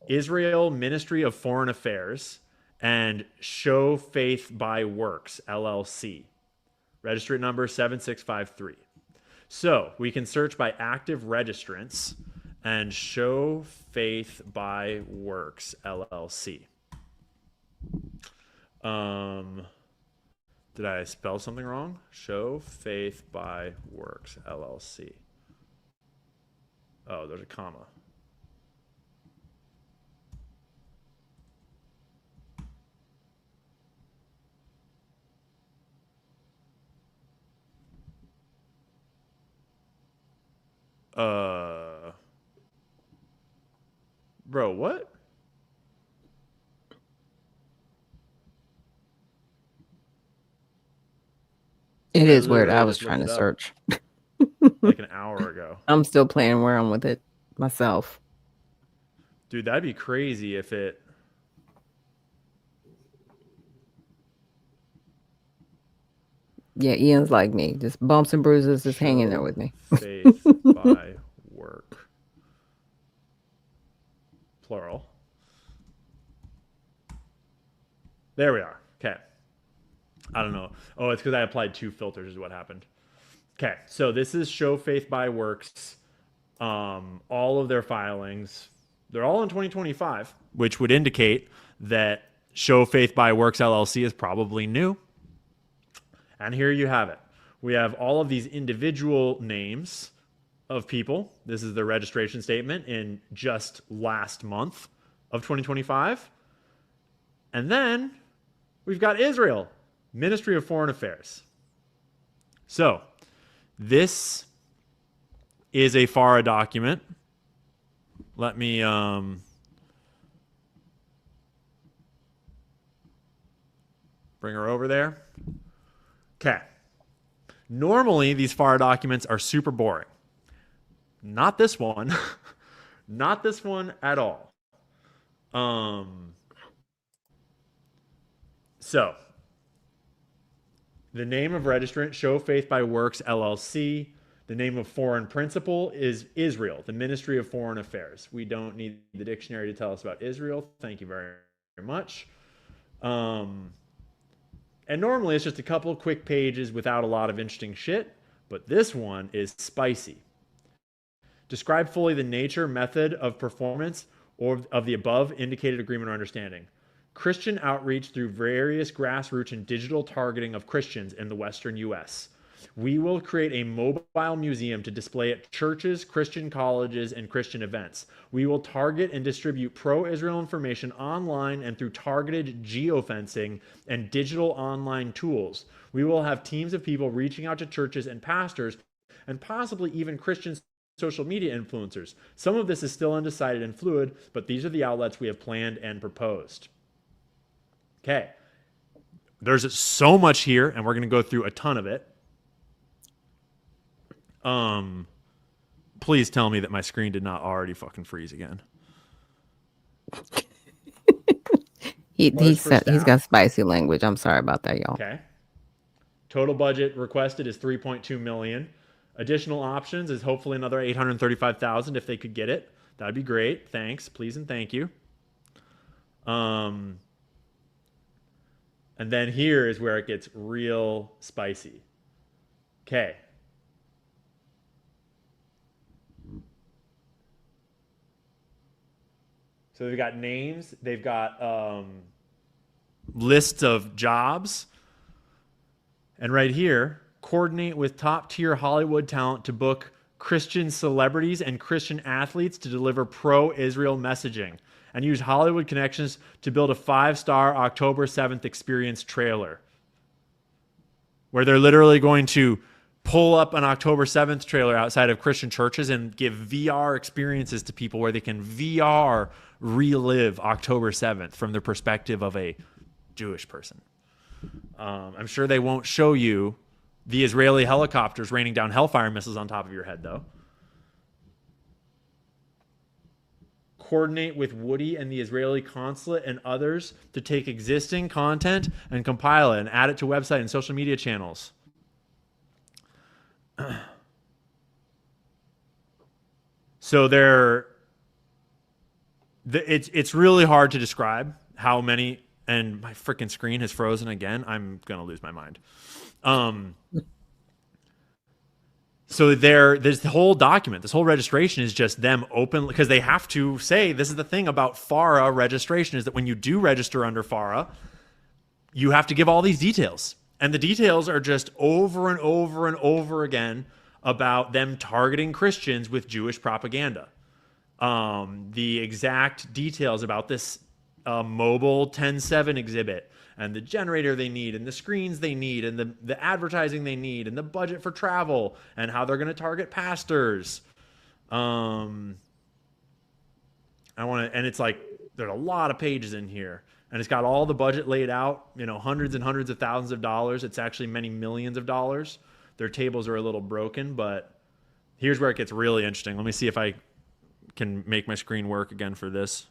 Israel Ministry of Foreign Affairs and Show Faith by Works, LLC. Registrant number 7653. So we can search by active registrants and Show Faith by Works, LLC. Did I spell something wrong? Show Faith by Works, LLC. Oh, there's a comma. Bro, what? It I is weird. I literally was just trying looked to it up search. like an hour ago. I'm still playing around with it myself. Dude, that'd be crazy if it... Yeah, Ian's like me. Just bumps and bruises just hanging there Show with me. faith by work. Plural. There we are. Okay. I don't know. Oh, it's because I applied 2 filters is what happened. Okay, so this is Show Faith by Works. All of their filings, they're all in 2025, which would indicate that Show Faith by Works LLC is probably new. And here you have it. We have all of these individual names of people. This is their registration statement in just last month of 2025. And then we've got Israel, Ministry of Foreign Affairs. So this is a FARA document. Let me bring her over there. Okay. Normally, these FARA documents are super boring. Not this one. Not this one at all. So, the name of registrant, Show Faith by Works, LLC. The name of foreign principal is Israel, the Ministry of Foreign Affairs. We don't need the dictionary to tell us about Israel. Thank you very, very much. And normally it's just a couple of quick pages without a lot of interesting shit, but this one is spicy. Describe fully the nature, method of performance or of the above indicated agreement or understanding. Christian outreach through various grassroots and digital targeting of Christians in the Western U.S. We will create a mobile museum to display at churches, Christian colleges, and Christian events. We will target and distribute pro-Israel information online and through targeted geofencing and digital online tools. We will have teams of people reaching out to churches and pastors and possibly even Christian social media influencers. Some of this is still undecided and fluid, but these are the outlets we have planned and proposed. Okay. There's so much here, and we're going to go through a ton of it. Please tell me that my screen did not already fucking freeze again. He's got spicy language. I'm sorry about that, y'all. Okay. Total budget requested is $3.2 million. Additional options is hopefully another $835,000 if they could get it. That'd be great. Thanks, please, and thank you. And then here is where it gets real spicy. Okay. So they've got names, they've got lists of jobs. And right here, coordinate with top-tier Hollywood talent to book Christian celebrities and Christian athletes to deliver pro-Israel messaging. And use Hollywood connections to build a 5-star October 7th experience trailer. Where they're literally going to pull up an October 7th trailer outside of Christian churches and give VR experiences to people where they can VR relive October 7th from the perspective of a Jewish person. I'm sure they won't show you the Israeli helicopters raining down hellfire missiles on top of your head, though. Coordinate with Woody and the Israeli consulate and others to take existing content and compile it and add it to website and social media channels. So it's really hard to describe how many, and my freaking screen has frozen again. I'm going to lose my mind. So there's the whole document, this whole registration is just them open, because they have to say, this is the thing about FARA registration, is that when you do register under FARA, you have to give all these details. And the details are just over and over and over again about them targeting Christians with Jewish propaganda. The exact details about this mobile 10.7 exhibit, and the generator they need, and the screens they need, and the advertising they need, and the budget for travel, and how they're going to target pastors. And it's like, there's a lot of pages in here. and it's got all the budget laid out, hundreds and hundreds of thousands of dollars. It's actually many millions of dollars. Their tables are a little broken, but here's where it gets really interesting. Let me see if I can make my screen work again for this.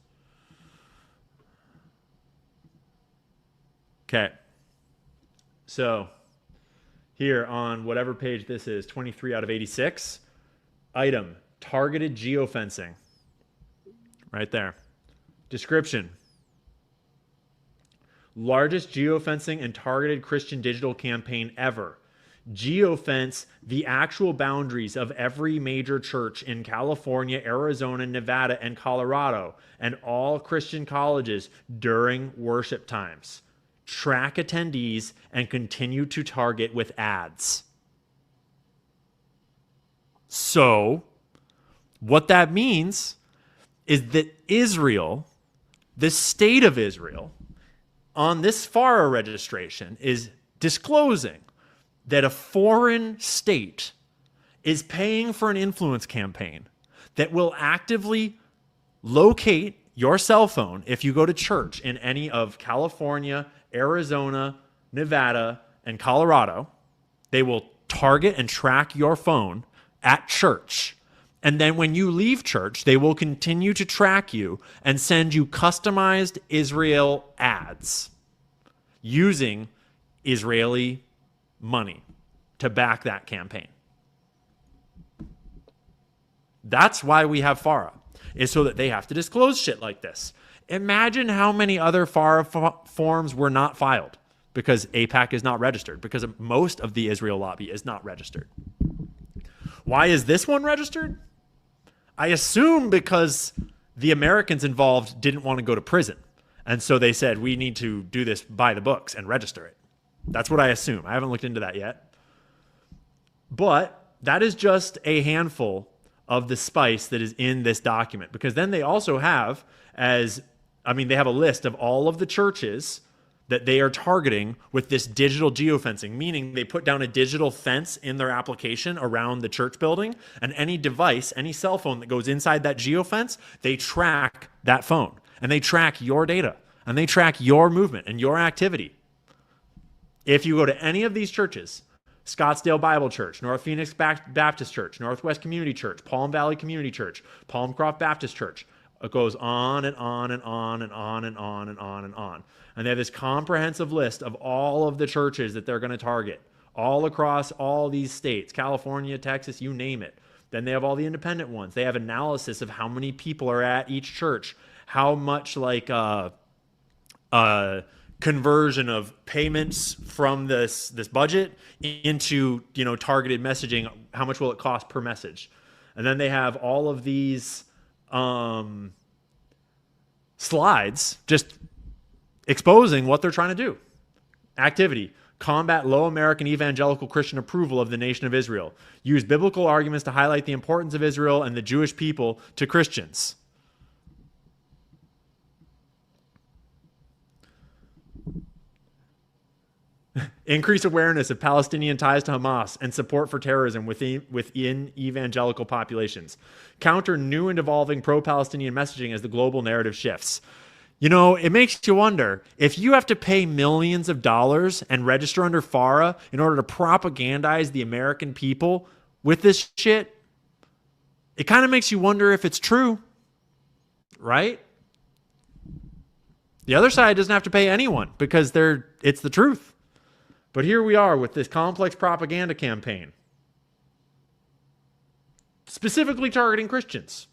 Okay. So here on whatever page this is, 23 out of 86, item, targeted geofencing. Right there. Description. Largest geofencing and targeted Christian digital campaign ever. Geofence the actual boundaries of every major church in California, Arizona, Nevada, and Colorado, and all Christian colleges during worship times. Track attendees and continue to target with ads. So, what that means is that Israel, the state of Israel, on this FARA registration is disclosing that a foreign state is paying for an influence campaign that will actively locate your cell phone if you go to church in any of California, Arizona, Nevada, and Colorado. They will target and track your phone at church. And then when you leave church, they will continue to track you and send you customized Israel ads using Israeli money to back that campaign. That's why we have FARA, is so that they have to disclose shit like this. Imagine how many other FARA forms were not filed because AIPAC is not registered, because most of the Israel lobby is not registered. Why is this one registered? I assume because the Americans involved didn't want to go to prison. And so they said, we need to do this by the books and register it. That's what I assume. I haven't looked into that yet. But that is just a handful of the spice that is in this document. Because then they also have, they have a list of all of the churches that they are targeting with this digital geofencing, meaning they put down a digital fence in their application around the church building, and any device, any cell phone that goes inside that geofence, they track that phone, and they track your data, and they track your movement and your activity. If you go to any of these churches, Scottsdale Bible Church, North Phoenix Baptist Church, Northwest Community Church, Palm Valley Community Church, Palmcroft Baptist Church, it goes on and on and on and on and on and on and on. And they have this comprehensive list of all of the churches that they're going to target all across all these states, California, Texas, you name it. Then they have all the independent ones. They have analysis of how many people are at each church, how much conversion of payments from this budget into targeted messaging. How much will it cost per message? And then they have all of these slides just exposing what they're trying to do. Activity. Combat low American evangelical Christian approval of the nation of Israel. Use biblical arguments to highlight the importance of Israel and the Jewish people to Christians. Increase awareness of Palestinian ties to Hamas and support for terrorism within evangelical populations. Counter new and evolving pro-Palestinian messaging as the global narrative shifts. It makes you wonder, if you have to pay millions of dollars and register under FARA in order to propagandize the American people with this shit, it kind of makes you wonder if it's true, right? The other side doesn't have to pay anyone because it's the truth. But here we are with this complex propaganda campaign, specifically targeting Christians,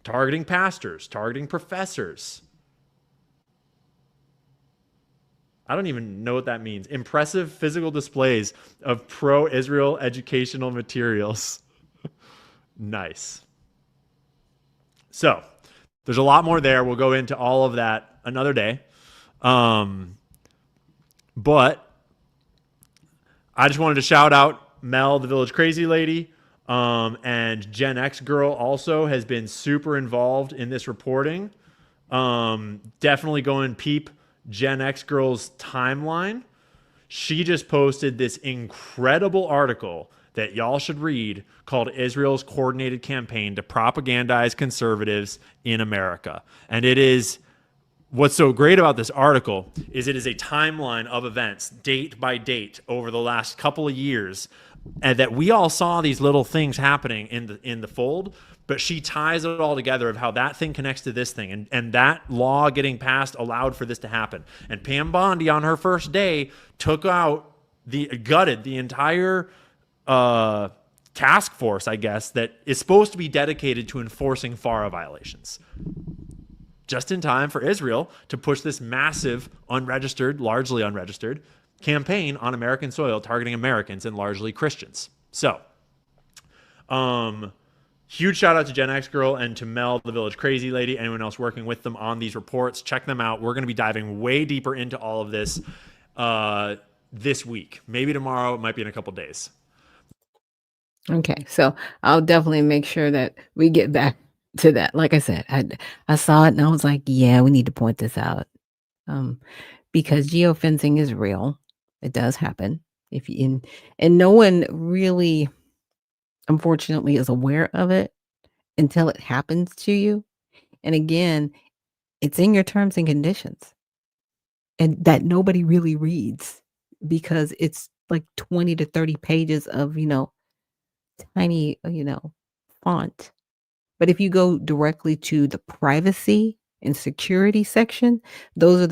targeting pastors, targeting professors. I don't even know what that means. Impressive physical displays of pro-Israel educational materials. Nice. So, there's a lot more there. We'll go into all of that another day. But I just wanted to shout out Mel, the Village Crazy Lady, and Gen X Girl also has been super involved in this reporting. Definitely go and peep Gen X Girl's timeline. She just posted this incredible article that y'all should read called Israel's Coordinated Campaign to Propagandize Conservatives in America. And it is, what's so great about this article is it is a timeline of events, date by date, over the last couple of years, and that we all saw these little things happening in the fold, but she ties it all together of how that thing connects to this thing, and that law getting passed allowed for this to happen. And Pam Bondi on her first day gutted the entire task force, I guess, that is supposed to be dedicated to enforcing FARA violations, just in time for Israel to push this massive, unregistered, largely unregistered campaign on American soil targeting Americans and largely Christians. So, huge shout out to Gen X Girl and to Mel, the Village Crazy Lady, anyone else working with them on these reports. Check them out. We're going to be diving way deeper into all of this this week. Maybe tomorrow. It might be in a couple days. Okay, so I'll definitely make sure that we get back to that. Like I said, I saw it and I was like, yeah, we need to point this out, because geofencing is real. It does happen. And no one really, unfortunately, is aware of it until it happens to you. And again, it's in your terms and conditions, and that nobody really reads because it's like 20 to 30 pages of tiny font. But if you go directly to the privacy and security section, those are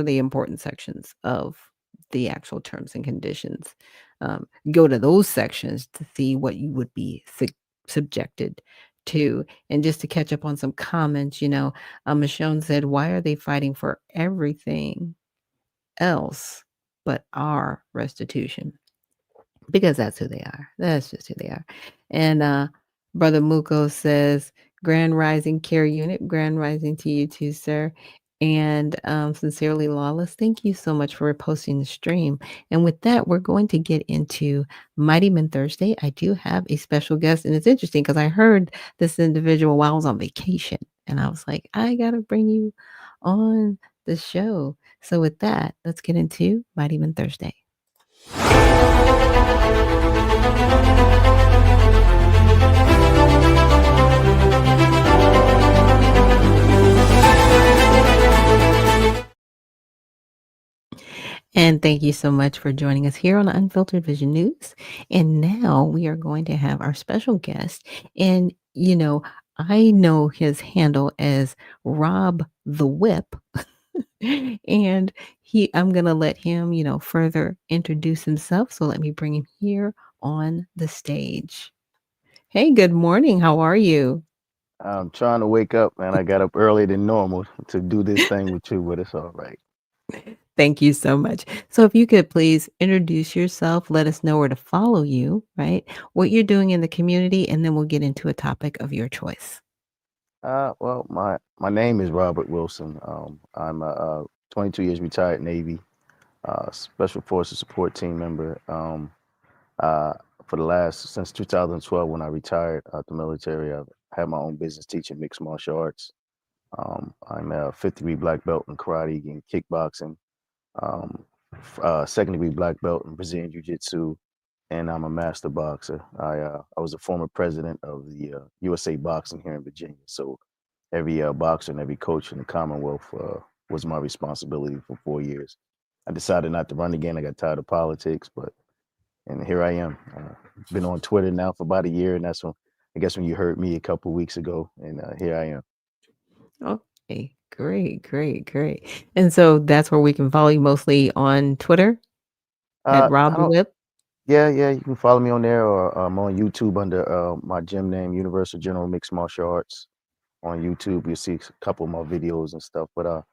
the important sections of the actual terms and conditions. Go to those sections to see what you would be subjected to. And just to catch up on some comments, Michonne said, "Why are they fighting for everything else but our restitution?" Because that's who they are. That's just who they are. And Brother Muko says, "Grand Rising Care Unit, Grand Rising to you too, sir." And Sincerely Lawless, thank you so much for reposting the stream. And with that, we're going to get into Mighty Men Thursday. I do have a special guest, and it's interesting because I heard this individual while I was on vacation, and I was like, I got to bring you on the show. So with that, let's get into Mighty Men Thursday. And thank you so much for joining us here on Unfiltered Vision News. And now we are going to have our special guest. And, I know his handle as Rob the Whip. And I'm going to let him, further introduce himself. So let me bring him here on the stage. Hey, good morning. How are you? I'm trying to wake up, man. I got up earlier than normal to do this thing with you, but it's all right. Thank you so much. So if you could please introduce yourself, let us know where to follow you, right? What you're doing in the community, and then we'll get into a topic of your choice. Well, my name is Robert Wilson. I'm a 22 years retired Navy, Special Forces support team member. Since 2012, when I retired out the military, I've had my own business teaching mixed martial arts. I'm a fifth degree black belt in karate and kickboxing. Second degree black belt in Brazilian Jiu-Jitsu, and I'm a master boxer. I was a former president of the USA Boxing here in Virginia. So every boxer and every coach in the Commonwealth was my responsibility for 4 years. I decided not to run again. I got tired of politics, and here I am. Been on Twitter now for about a year, and that's when you heard me a couple weeks ago, and here I am. Okay, great. And so that's where we can follow you, mostly on Twitter at Rob the Whip. Yeah, you can follow me on there, or I'm on YouTube under my gym name, Universal General Mixed Martial Arts. On YouTube, you'll see a couple of my videos and stuff. But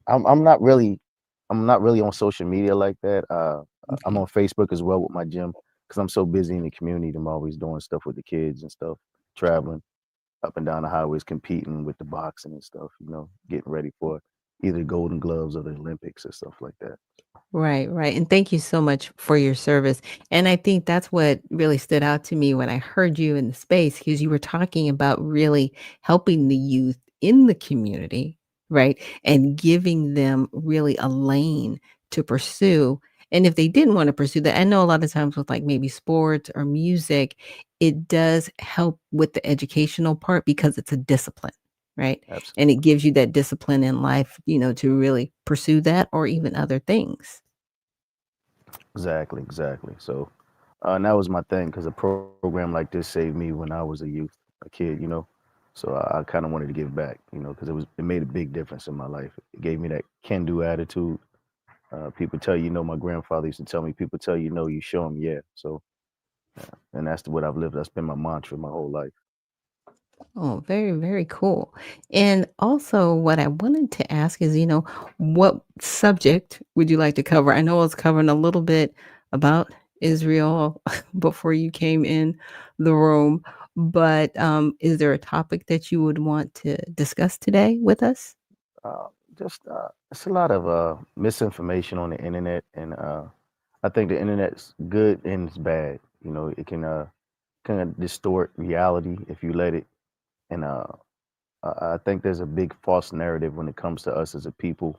I'm not really on social media like that. I'm on Facebook as well with my gym because I'm so busy in the community. I'm always doing stuff with the kids and stuff, traveling up and down the highways, competing with the boxing and stuff. Getting ready for either the Golden Gloves or the Olympics or stuff like that. Right. And thank you so much for your service. And I think that's what really stood out to me when I heard you in the space, because you were talking about really helping the youth in the community, right? And giving them really a lane to pursue. And if they didn't want to pursue that, I know a lot of times with like maybe sports or music, it does help with the educational part because it's a discipline, right? And Absolutely. it gives you that discipline in life, to really pursue that or even other things. Exactly, exactly. So, and that was my thing because a program like this saved me when I was a youth, a kid, you know. So I kind of wanted to give back, you know, because it made a big difference in my life. It gave me that can-do attitude. People tell you no. My grandfather used to tell me, people tell you no, you show them yeah. So, and that's what I've lived. That's been my mantra my whole life. Oh, very, very cool. And also, what I wanted to ask is, what subject would you like to cover? I know I was covering a little bit about Israel before you came in the room, but is there a topic that you would want to discuss today with us? Uh, just it's a lot of misinformation on the internet, and I think the internet's good and it's bad. You know, it can kind of distort reality if you let it. And I think there's a big false narrative when it comes to us as a people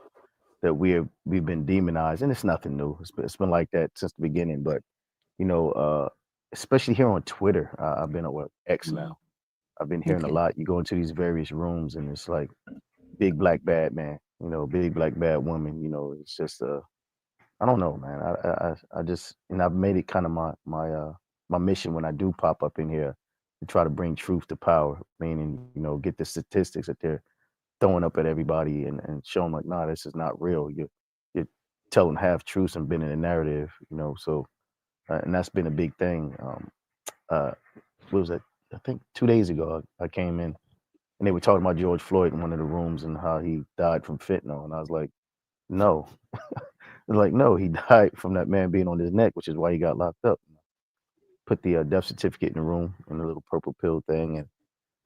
that we've been demonized, and it's nothing new. It's been like that since the beginning. But you know, especially here on Twitter, I've been at what, X Mm, now. I've been hearing a okay. lot. You go into these various rooms, and it's like big black bad man, you know, big black bad woman. You know, it's just I don't know, man. I just, and I've made it kind of my mission when I do pop up in here to try to bring truth to power, meaning, you know, get the statistics that they're throwing up at everybody and show them like, nah, this is not real. You're telling half truths and bending the narrative, you know. So, and that's been a big thing. Uh, what was that? I think 2 days ago, I came in and they were talking about George Floyd in one of the rooms and how he died from fentanyl, and I was like, no. Like, no, he died from that man being on his neck, which is why he got locked up. Put the death certificate in the room in the little purple pill thing, and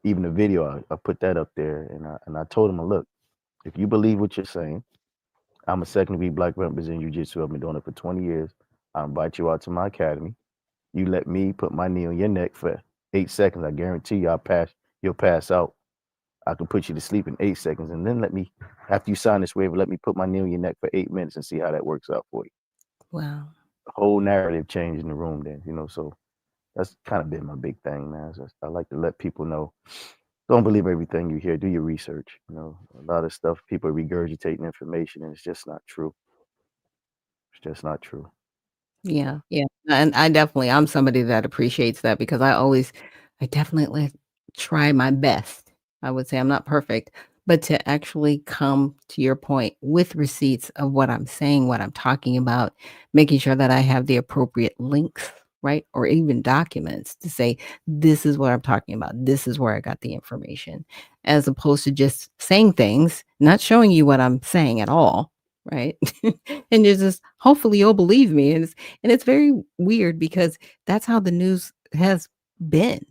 even the video, I put that up there, and I told him, look, if you believe what you're saying, I'm a second degree black belt in jiu-jitsu. I've been doing it for 20 years. I invite you out to my academy. You let me put my knee on your neck for 8 seconds. I guarantee you, you'll pass out. I can put you to sleep in 8 seconds, and then let me, after you sign this waiver, let me put my knee on your neck for 8 minutes and see how that works out for you. Wow. The whole narrative changed in the room then, you know. So that's kind of been my big thing, man. I like to let people know, don't believe everything you hear. Do your research. You know, a lot of stuff people are regurgitating information, and it's just not true. It's just not true. Yeah, yeah, and I'm somebody that appreciates that because I definitely try my best. I would say I'm not perfect, but to actually come to your point with receipts of what I'm saying, what I'm talking about, making sure that I have the appropriate links, right? Or even documents to say, this is what I'm talking about. This is where I got the information, as opposed to just saying things, not showing you what I'm saying at all, right? And you're just, hopefully you'll believe me. And it's very weird because that's how the news has been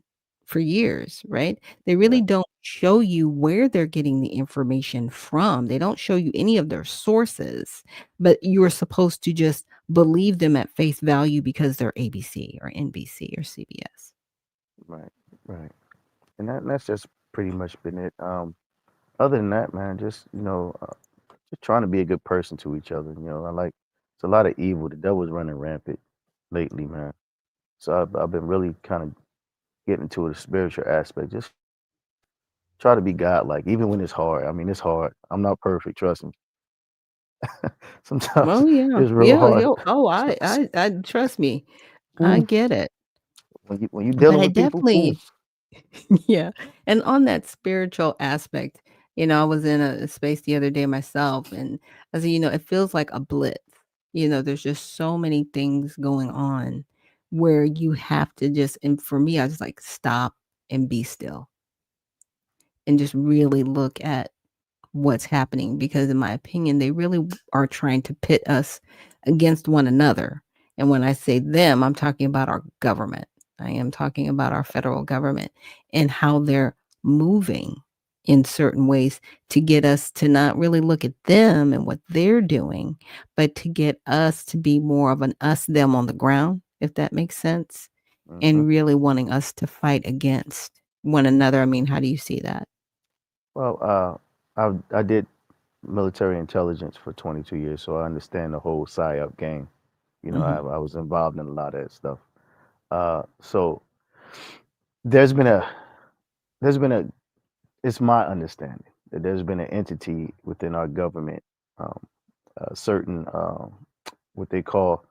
for years, right? They really Right, don't show you where they're getting the information from. They don't show you any of their sources, but you're supposed to just believe them at face value because they're ABC or NBC or CBS. right, right. And that's just pretty much been it. Other than that, man, just, you know, just trying to be a good person to each other. You know, I like, it's a lot of evil. The devil's running rampant lately, man. So I've been really kind of getting into the spiritual aspect. Just try to be godlike, even when it's hard. I mean, it's hard. I'm not perfect, trust me. Sometimes Oh yeah. it's real Yeah, hard. yeah. Oh, So, I trust me. I ooh, get it. when you But dealing I with people, ooh, definitely Yeah, and on that spiritual aspect, I was in a space the other day myself, and I said, it feels like a blitz. There's just so many things going on where you have to just, and for me, I just like stop and be still and just really look at what's happening because in my opinion they really are trying to pit us against one another. And when I say them, I'm talking about our government. I am talking about our federal government and how they're moving in certain ways to get us to not really look at them and what they're doing, but to get us to be more of an us them on the ground, if that makes sense, hmm. and really wanting us to fight against one another. I mean, how do you see that? Well, I did military intelligence for 22 years, so I understand the whole psyop game. You know, I was involved in a lot of that stuff. So there's been a there's been a it's my understanding that there's been an entity within our government, um, certain what they call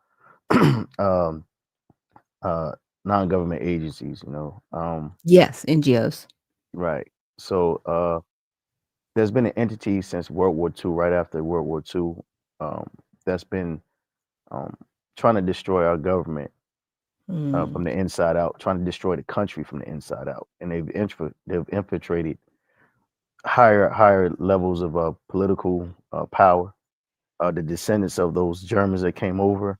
um, uh, non-government agencies. You know, Yes, NGOs. right. So there's been an entity since World War II, right after World War II, um, that's been um, trying to destroy our government from the inside out, trying to destroy the country from the inside out, and they've infiltrated higher levels of political power. The descendants of those Germans that came over,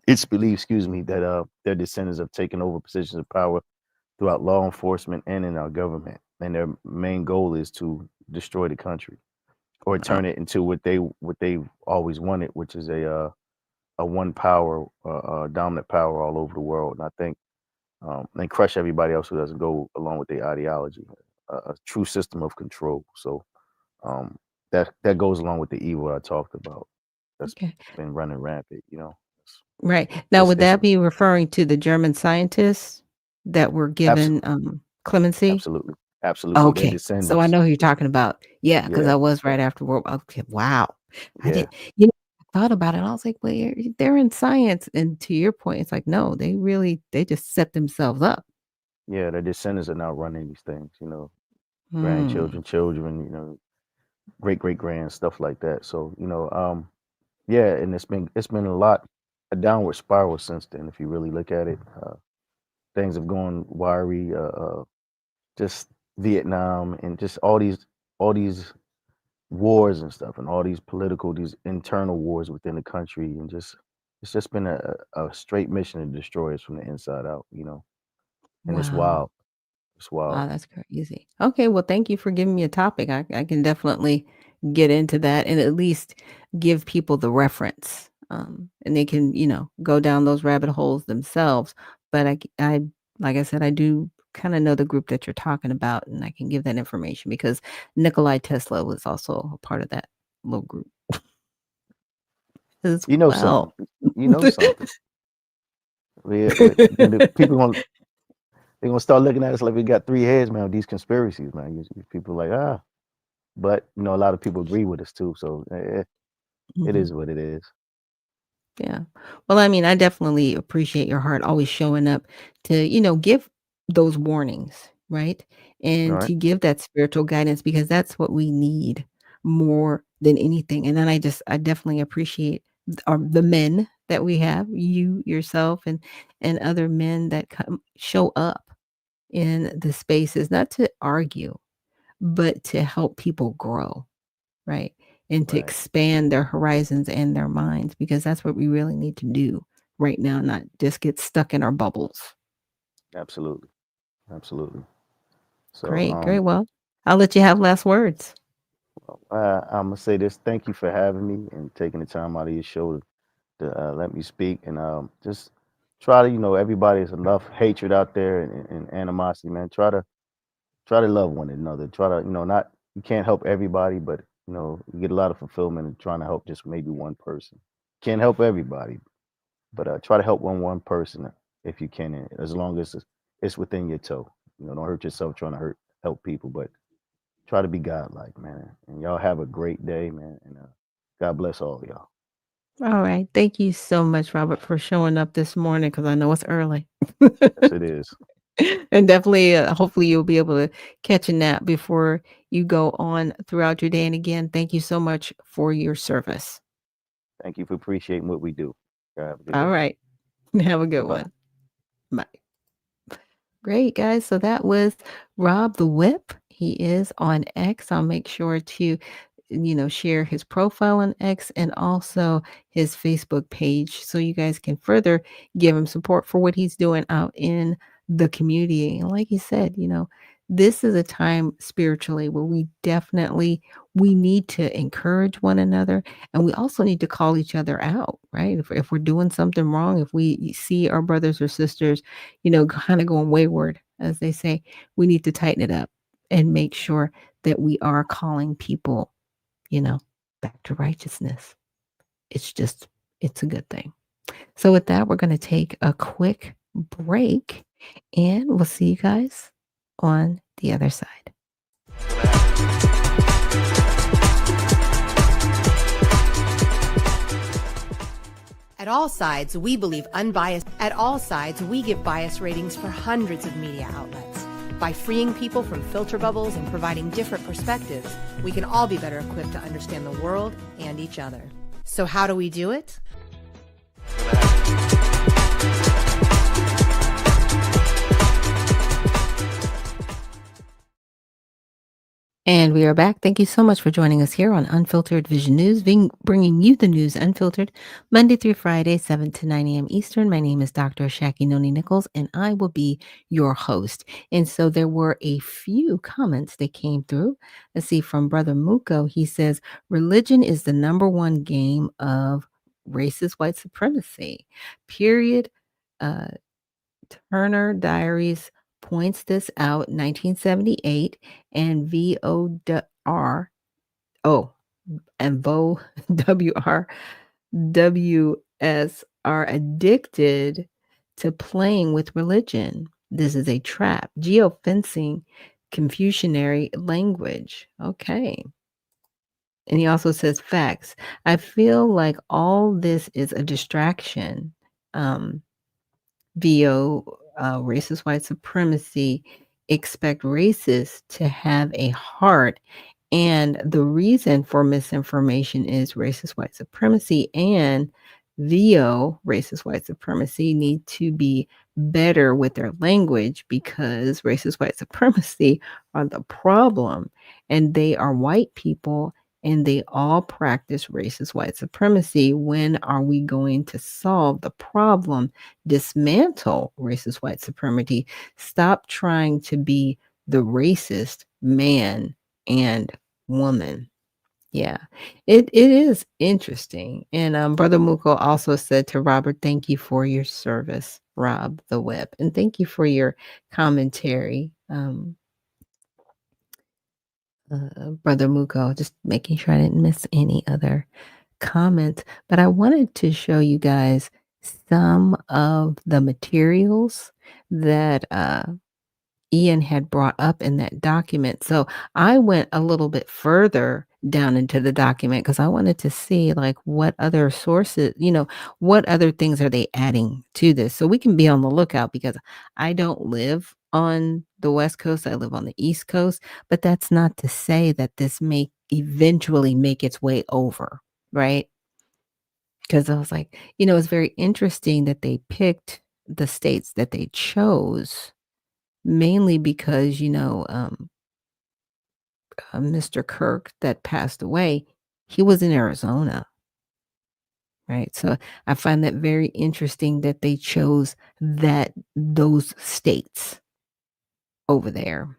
it's believed, excuse me, that their descendants have taken over positions of power throughout law enforcement and in our government, and their main goal is to destroy the country or turn it into what they've always wanted, which is a one power, dominant power all over the world. And I think and crush everybody else who doesn't go along with their ideology, a true system of control. So um, that goes along with the evil I talked about. That's Okay. been running rampant. You know, Right. Now, would it's that be referring to the German scientists that were given absolutely, clemency? absolutely, absolutely. Their Okay. So I descendants. know who you're talking about. Yeah, because Yeah, I was right after World. Okay. Wow. I yeah, did. I thought about it. I was like, well, they're in science, and to your point, it's like, no, they just set themselves up. yeah. Their descendants are now running these things. You know, Hmm. grandchildren, children. You know, great grand stuff like that. So yeah, and it's been a downward spiral since then. If you really look at it, things have gone wiry. Just Vietnam and just all these wars and stuff, and all these internal wars within the country, and just it's just been a straight mission to destroy us from the inside out. You know, and it's Wow. wild. It's wild. Wow, that's crazy. Okay, well, thank you for giving me a topic. I can definitely get into that and at least give people the reference. And they can, go down those rabbit holes themselves. But like I said, I do kind of know the group that you're talking about, and I can give that information because Nikolai Tesla was also a part of that little group as You know something. well. You know something. The people they're gonna start looking at us like we got three heads, man. With these conspiracies, man. People like but a lot of people agree with us too. So it Mhm. is what it is. Yeah. Well, I mean, I definitely appreciate your heart always showing up to, give those warnings, right? All And right. to give that spiritual guidance because that's what we need more than anything. And then I definitely appreciate the men that we have, you yourself and other men that show up in the spaces, not to argue, but to help people grow, right? And to Right. expand their horizons and their minds because that's what we really need to do right now, not just get stuck in our bubbles. Absolutely. Absolutely. So Great, great. Well, I'll let you have last words. I'm gonna say this. Thank you for having me and taking the time out of your show to let me speak. And just try to, everybody's enough hatred out there and animosity, man. Try to love one another. Try to, not you can't help everybody, but you get a lot of fulfillment in trying to help just maybe one person. Can't help everybody, but try to help one person if you can, as long as it's within your toe. Don't hurt yourself trying to help people, but try to be godlike, man. And y'all have a great day, man. And God bless all of y'all. All right. Thank you so much, Robert, for showing up this morning because I know it's early. Yes, it is. And definitely, hopefully, you'll be able to catch a nap before you go on throughout your day. And again, thank you so much for your service. Thank you for appreciating what we do. God, have a good All day. right. Have a good Bye bye. one. Bye. Great, guys. So that was Rob the Whip. He is on X. I'll make sure to, share his profile on X and also his Facebook page so you guys can further give him support for what he's doing out in the community. And like he said, this is a time spiritually where we need to encourage one another and we also need to call each other out, right? If we're doing something wrong, if we see our brothers or sisters kind of going wayward, as they say, we need to tighten it up and make sure that we are calling people, you know, back to righteousness. It's just, it's a good thing. So with that, we're going to take a quick break and we'll see you guys on the other side. At All Sides, we believe unbiased. At All Sides, we give bias ratings for hundreds of media outlets. By freeing people from filter bubbles and providing different perspectives, we can all be better equipped to understand the world and each other. So how do we do it? And we are back. Thank you so much for joining us here on Unfiltered Vision News, bringing you the news unfiltered Monday through Friday, 7 to 9 a.m. Eastern. My name is Dr. Ashaki Noni Nichols, and I will be your host. And so there were a few comments that came through. Let's see, from Brother Muko, he says, religion is the number one game of racist white supremacy, period. Turner Diaries points this out in 1978, and VOWR, and WRWS are addicted to playing with religion. This is a trap. Geofencing, Confucianary language. Okay. And he also says facts. I feel like all this is a distraction. VO, racist white supremacy, expect racists to have a heart. And the reason for misinformation is racist white supremacy, and VO, racist white supremacy, need to be better with their language because racist white supremacy are the problem, and they are white people and they all practice racist white supremacy. When are we going to solve the problem? Dismantle racist white supremacy. Stop trying to be the racist man and woman. Yeah, it is interesting. And Brother Muko also said to Robert, thank you for your service, Rob the Web. And thank you for your commentary. Brother Muko, just making sure I didn't miss any other comments. But I wanted to show you guys some of the materials that Ian had brought up in that document. So I went a little bit further down into the document because I wanted to see like what other sources, what other things are they adding to this, so we can be on the lookout, because I don't live on the West Coast. I live on the East Coast, but that's not to say that this may eventually make its way over, right? Because I was like, it's very interesting that they picked the states that they chose, mainly because, Mr. Kirk that passed away, he was in Arizona, right? So I find that very interesting that they chose those states over there.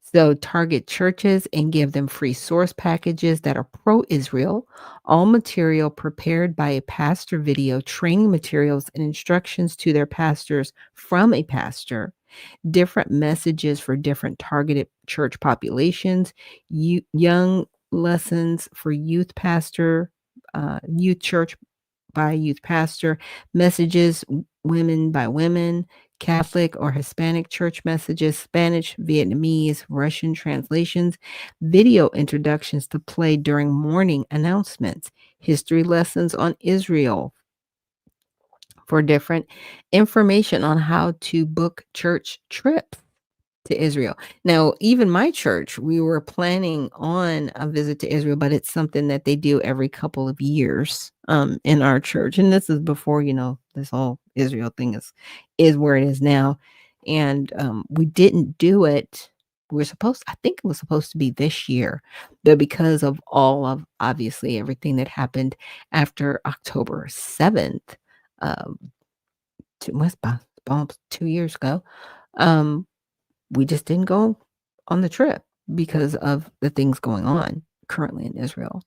So target churches and give them free source packages that are pro-Israel, all material prepared by a pastor, video, training materials, and instructions to their pastors from a pastor, different messages for different targeted church populations, young lessons for youth pastor, youth church by youth pastor, messages women by women, Catholic or Hispanic church messages, Spanish, Vietnamese, Russian translations, video introductions to play during morning announcements, history lessons on Israel for different information on how to book church trips to Israel. Now, even my church, we were planning on a visit to Israel, but it's something that they do every couple of years in our church. And this is before, this whole Israel thing is where it is now. And we didn't do it. I think it was supposed to be this year, but because of all of obviously everything that happened after October 7th, almost 2 years ago, we just didn't go on the trip because of the things going on currently in Israel.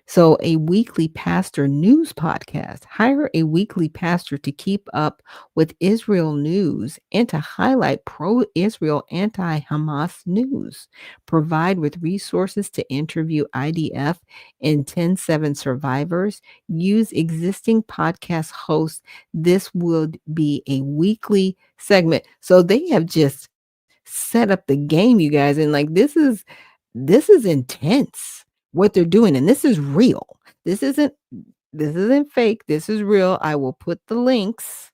So, a weekly pastor news podcast. Hire a weekly pastor to keep up with Israel news and to highlight pro Israel, anti Hamas news. Provide with resources to interview IDF and 10/7 survivors. Use existing podcast hosts. This would be a weekly segment. So, they have just set up the game, you guys. And like, this is intense what they're doing, and this is real. This isn't fake. This is real. I will put the links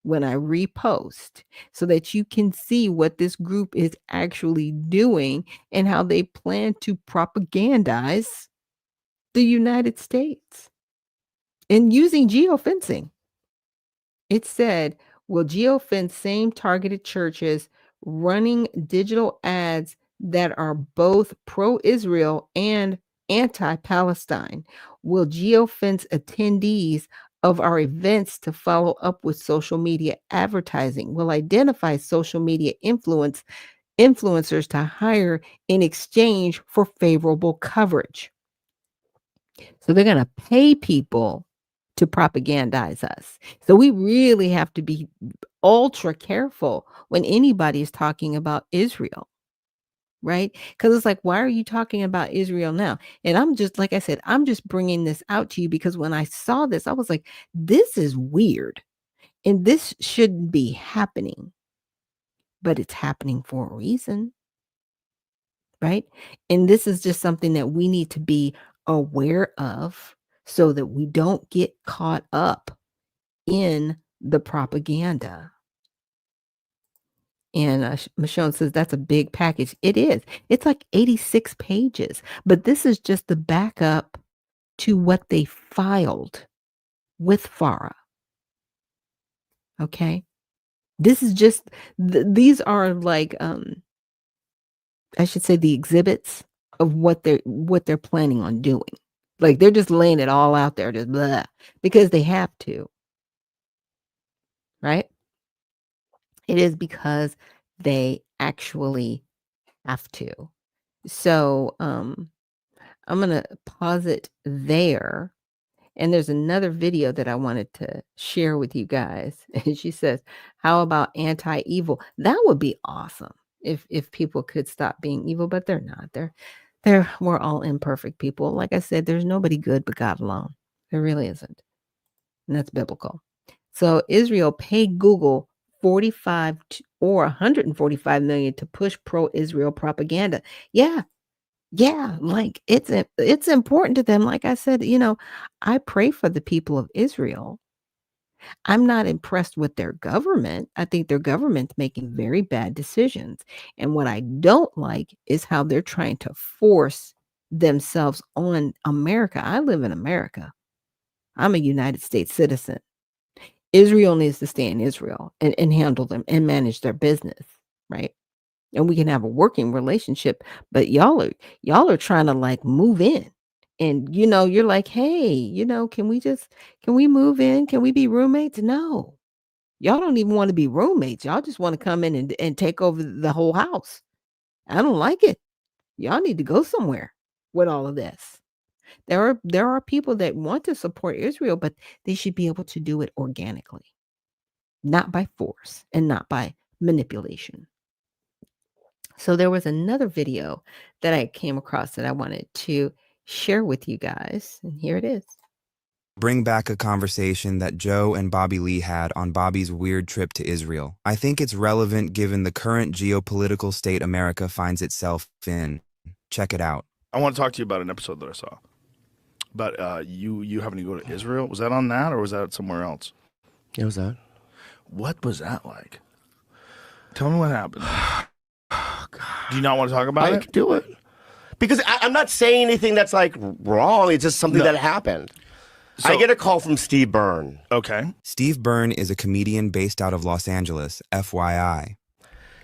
when I repost so that you can see what this group is actually doing and how they plan to propagandize the United States and using geofencing. It said, will geofence same targeted churches running digital ads that are both pro-Israel and anti-Palestine? Will geofence attendees of our events to follow up with social media advertising? Will identify social media influencers to hire in exchange for favorable coverage? So they're going to pay people to propagandize us. So we really have to be ultra careful when anybody is talking about Israel, right? Because it's like, why are you talking about Israel now? And I'm just, like I said, I'm just bringing this out to you because when I saw this, I was like, this is weird. And this shouldn't be happening, but it's happening for a reason, right? And this is just something that we need to be aware of so that we don't get caught up in the propaganda. And Michonne says that's a big package. It is. It's like 86 pages, but this is just the backup to what they filed with FARA. Okay. This is just, these are like, I should say the exhibits of what they're planning on doing. Like they're just laying it all out there, just blah, because they have to. Right? It is because they actually have to. So I'm gonna pause it there. And there's another video that I wanted to share with you guys. And she says, how about anti-evil? That would be awesome if people could stop being evil, but they're not. We're all imperfect people. Like I said, there's nobody good but God alone. There really isn't. And that's biblical. So Israel paid Google 45 or 145 million to push pro-Israel propaganda. Yeah, like it's important to them. Like I said, I pray for the people of Israel. I'm not impressed with their government. I think their government's making very bad decisions. And what I don't like is how they're trying to force themselves on America. I live in America. I'm a United States citizen. Israel needs to stay in Israel and handle them and manage their business, right? And we can have a working relationship, but y'all are trying to like move in. And you're like, hey, can we move in? Can we be roommates? No. Y'all don't even want to be roommates. Y'all just want to come in and take over the whole house. I don't like it. Y'all need to go somewhere with all of this. There are people that want to support Israel, but they should be able to do it organically, not by force and not by manipulation. So there was another video that I came across that I wanted to share with you guys, and here it is. Bring back a conversation that Joe and Bobby Lee had on Bobby's weird trip to Israel. I think it's relevant given the current geopolitical state America finds itself in. Check it out. I want to talk to you about an episode that I saw. But you having to go to Israel, was that on that or was that somewhere else? It was that. What was that like? Tell me what happened. Do you not want to talk about it? I can do it. Because I'm not saying anything that's like wrong. It's just something that happened. So, I get a call from Steve Byrne. Okay. Steve Byrne is a comedian based out of Los Angeles, FYI.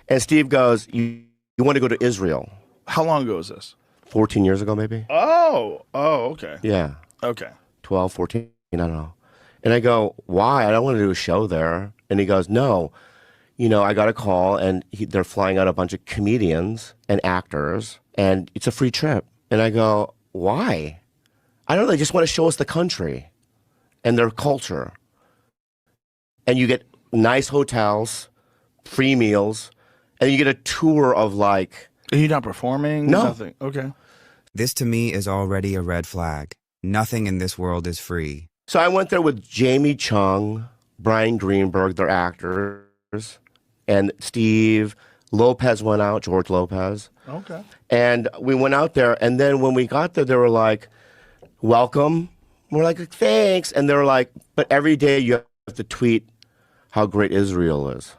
And Steve goes, you want to go to Israel. How long ago was this? 14 years ago, maybe. Oh, okay. Yeah. Okay. 12, 14, I don't know. And I go, why? I don't want to do a show there. And he goes, no. I got a call, and they're flying out a bunch of comedians and actors, and it's a free trip. And I go, why? I don't know, they just want to show us the country and their culture. And you get nice hotels, free meals, and you get a tour of like... Are you not performing? No. Nothing. Okay. This to me is already a red flag. Nothing in this world is free. So I went there with Jamie Chung, Brian Greenberg, their actors, and Steve Lopez went out, George Lopez. Okay. And we went out there, and then when we got there, they were like, welcome. We're like, thanks. And they were like, but every day you have to tweet how great Israel is.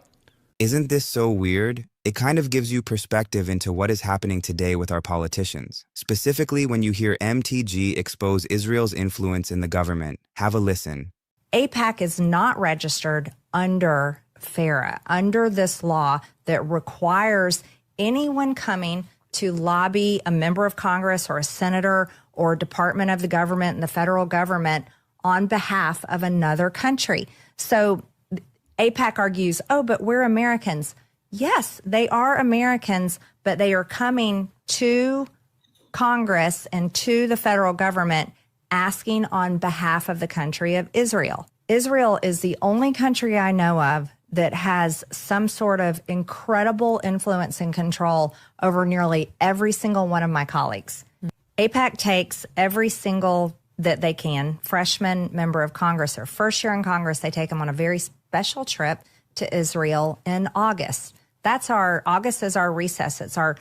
Isn't this so weird? It kind of gives you perspective into what is happening today with our politicians. Specifically, when you hear MTG expose Israel's influence in the government. Have a listen. AIPAC is not registered under FARA, under this law that requires anyone coming to lobby a member of Congress or a senator or a department of the government and the federal government on behalf of another country. So AIPAC argues, oh, but we're Americans. Yes, they are Americans, but they are coming to Congress and to the federal government asking on behalf of the country of Israel. Israel is the only country I know of that has some sort of incredible influence and control over nearly every single one of my colleagues. AIPAC takes every single that they can, freshman member of Congress or first year in Congress, they take them on a very special trip to Israel in August. August is our recess. It's our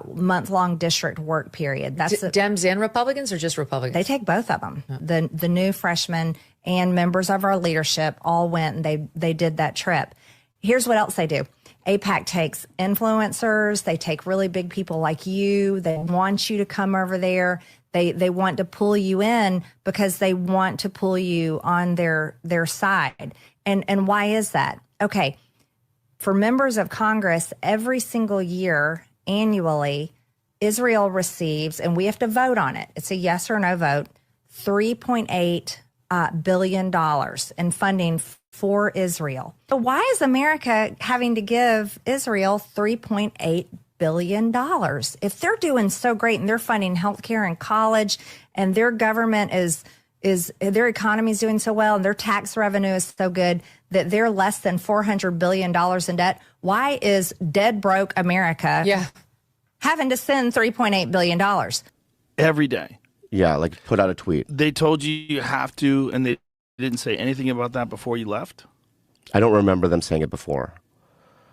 month-long district work period. That's Dems and Republicans, or just Republicans? They take both of them. Yeah. The new freshmen and members of our leadership all went and they did that trip. Here's what else they do. AIPAC takes influencers. They take really big people like you. They want you to come over there. They want to pull you in because they want to pull you on their side. And why is that? Okay. For members of Congress, every single year, annually, Israel receives, and we have to vote on it, it's a yes or no vote, $3.8 billion in funding for Israel. So why is America having to give Israel $3.8 billion? If they're doing so great and they're funding healthcare and college and their government is their economy is doing so well and their tax revenue is so good that they're less than $400 billion in debt, why is dead broke America having to send $3.8 billion? Every day. Yeah, like put out a tweet. They told you have to, and they didn't say anything about that before you left? I don't remember them saying it before.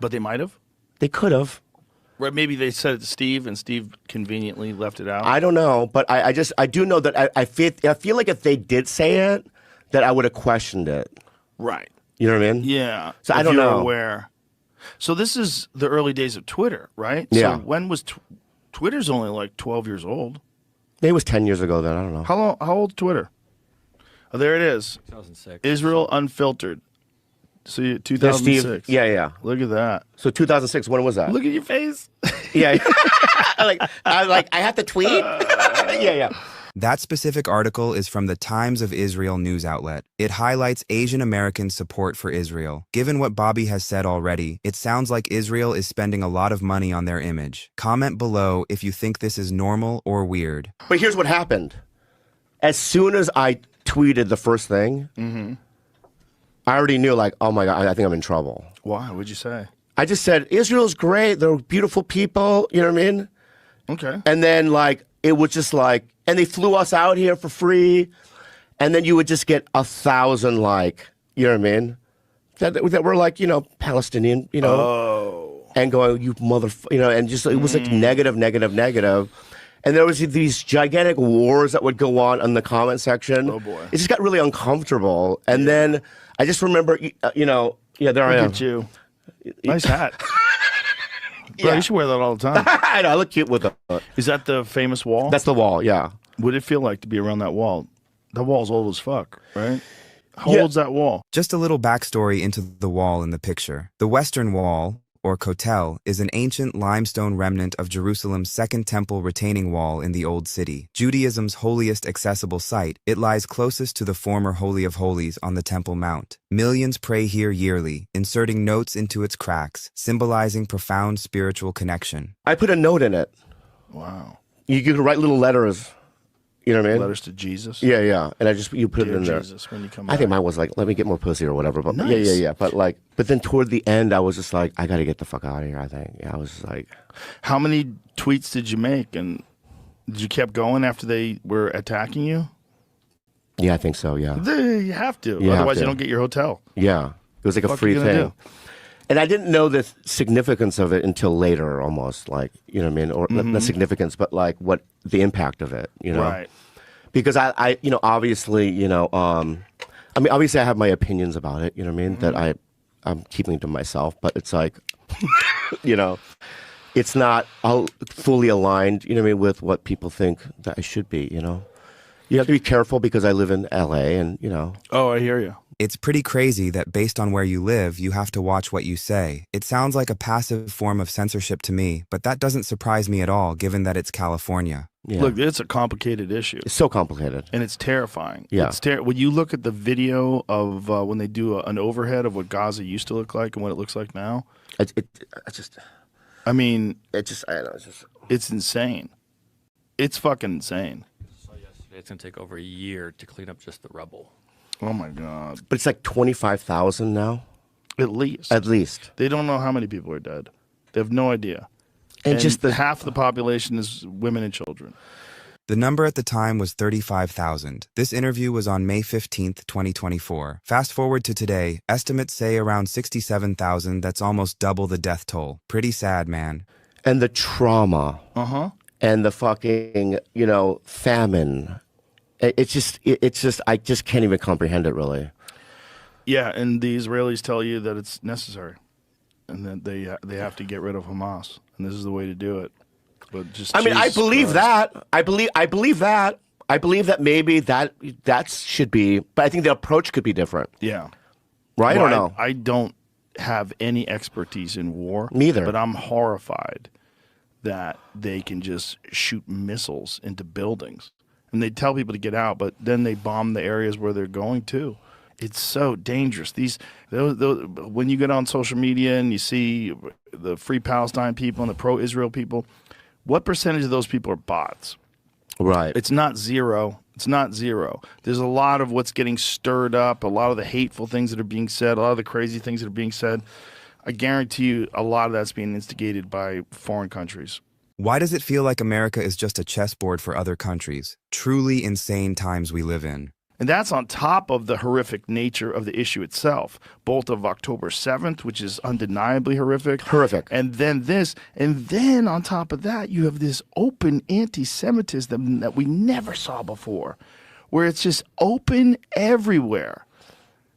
But they might have? They could have. Right, maybe they said it to Steve, and Steve conveniently left it out. I don't know, but I do know that I feel like if they did say it, that I would have questioned it. Right. You know what I mean? Yeah. So I don't know. Aware. So this is the early days of Twitter, right? Yeah. So when was Twitter's only like 12 years old? It was 10 years ago then. I don't know. How old's Twitter? Oh, there it is. 2006. Israel Unfiltered. See, 2006. Yeah. Look at that. So 2006. When was that? Look at your face. Yeah. I have to tweet. Yeah. That specific article is from the Times of Israel news outlet. It highlights Asian American support for Israel. Given what Bobby has said already, it sounds like Israel is spending a lot of money on their image. Comment below if you think this is normal or weird. But here's what happened. As soon as I tweeted the first thing, I already knew, like, oh my God, I think I'm in trouble. Why? What'd you say? I just said, Israel's great. They're beautiful people. You know what I mean? Okay. And then, like, it was just like, and they flew us out here for free. And then you would just get 1,000, like, you know what I mean? That were like, you know, Palestinian, you know, and going, you motherfucker, you know, and just, it was like negative. And there was these gigantic wars that would go on in the comment section. Oh boy. It just got really uncomfortable. And then I just remember, you know, there I am. Look at you. Nice hat. Bro, you should wear that all the time. I know, I look cute with it. Is that the famous wall? That's the wall, yeah. What did it feel like to be around that wall? That wall's old as fuck, right? How old's that wall? Just a little backstory into the wall in the picture. The Western Wall, or Kotel, is an ancient limestone remnant of Jerusalem's Second Temple retaining wall in the Old City. Judaism's holiest accessible site, it lies closest to the former Holy of Holies on the Temple Mount. Millions pray here yearly, inserting notes into its cracks, symbolizing profound spiritual connection. I put a note in it. Wow. You could write little letters, You know what I mean? Letters to Jesus. Yeah. And you put Dear it in there. Jesus, when you come I think back. mine was like, let me get more pussy or whatever. But Nice. yeah. But then toward the end, I was just like, I got to get the fuck out of here. I think. Yeah, I was just like, How many tweets did you make, and did you keep going after they were attacking you? yeah, I think so. Yeah. You have to. You have Otherwise, to. you don't get your hotel. Yeah. It was like a What free you gonna thing. do? And I didn't know the significance of it until later, almost like, you know what I mean? Or not significance, but like what the impact of it, you know? Right. Because I obviously, obviously I have my opinions about it, you know what I mean? That I'm keeping to myself, but it's like, it's not all fully aligned, you know what I mean, with what people think that I should be, you know? You have to be careful because I live in LA and, Oh, I hear you. It's pretty crazy that based on where you live, you have to watch what you say. It sounds like a passive form of censorship to me, but that doesn't surprise me at all, given that it's California. Yeah. Look, it's a complicated issue. It's so complicated. And it's terrifying. Yeah. When you look at the video of when they do an overhead of what Gaza used to look like and what it looks like now, I don't know, it's insane. It's fucking insane. It's going to take over a year to clean up just the rubble. Oh my God. But it's like 25,000 now? At least. At least. They don't know how many people are dead. They have no idea. And just half the population is women and children. The number at the time was 35,000. This interview was on May 15th, 2024. Fast forward to today, estimates say around 67,000. That's almost double the death toll. Pretty sad, man. And the trauma. And the fucking, famine. It's just, I just can't even comprehend it, really. Yeah, and the Israelis tell you that it's necessary, and that they have to get rid of Hamas, and this is the way to do it. But just, I believe Jesus Christ. that. I believe that. I believe that maybe that should be, but I think the approach could be different. Yeah. Right Well, or no? I don't have any expertise in war. Neither. But I'm horrified that they can just shoot missiles into buildings. And they tell people to get out, but then they bomb the areas where they're going to. It's so dangerous. When you get on social media and you see the Free Palestine people and the pro-Israel people, what percentage of those people are bots? Right. It's not zero. It's not zero. There's a lot of what's getting stirred up, a lot of the hateful things that are being said, a lot of the crazy things that are being said. I guarantee you a lot of that's being instigated by foreign countries. Why does it feel like America is just a chessboard for other countries? Truly insane times we live in. And that's on top of the horrific nature of the issue itself, both of October 7th, which is undeniably horrific. Horrific. And then this. And then on top of that, you have this open anti-Semitism that we never saw before, where it's just open everywhere.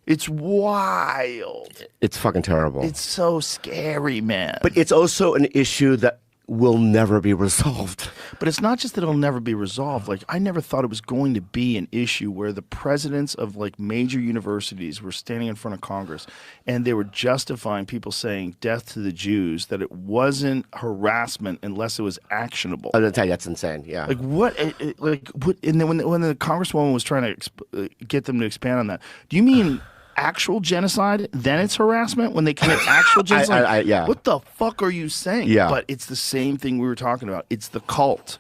It's wild. It's fucking terrible. It's so scary, man. But it's also an issue that will never be resolved. But it's not just that it'll never be resolved. Like, I never thought it was going to be an issue where the presidents of like major universities were standing in front of Congress and they were justifying people saying death to the Jews, that it wasn't harassment unless it was actionable. I'm gonna tell you, that's insane. Yeah. Like what? And then when the congresswoman was trying to get them to expand on that, do you mean actual genocide? Then it's harassment when they commit actual genocide. yeah. What the fuck are you saying? Yeah. But it's the same thing we were talking about. It's the cult.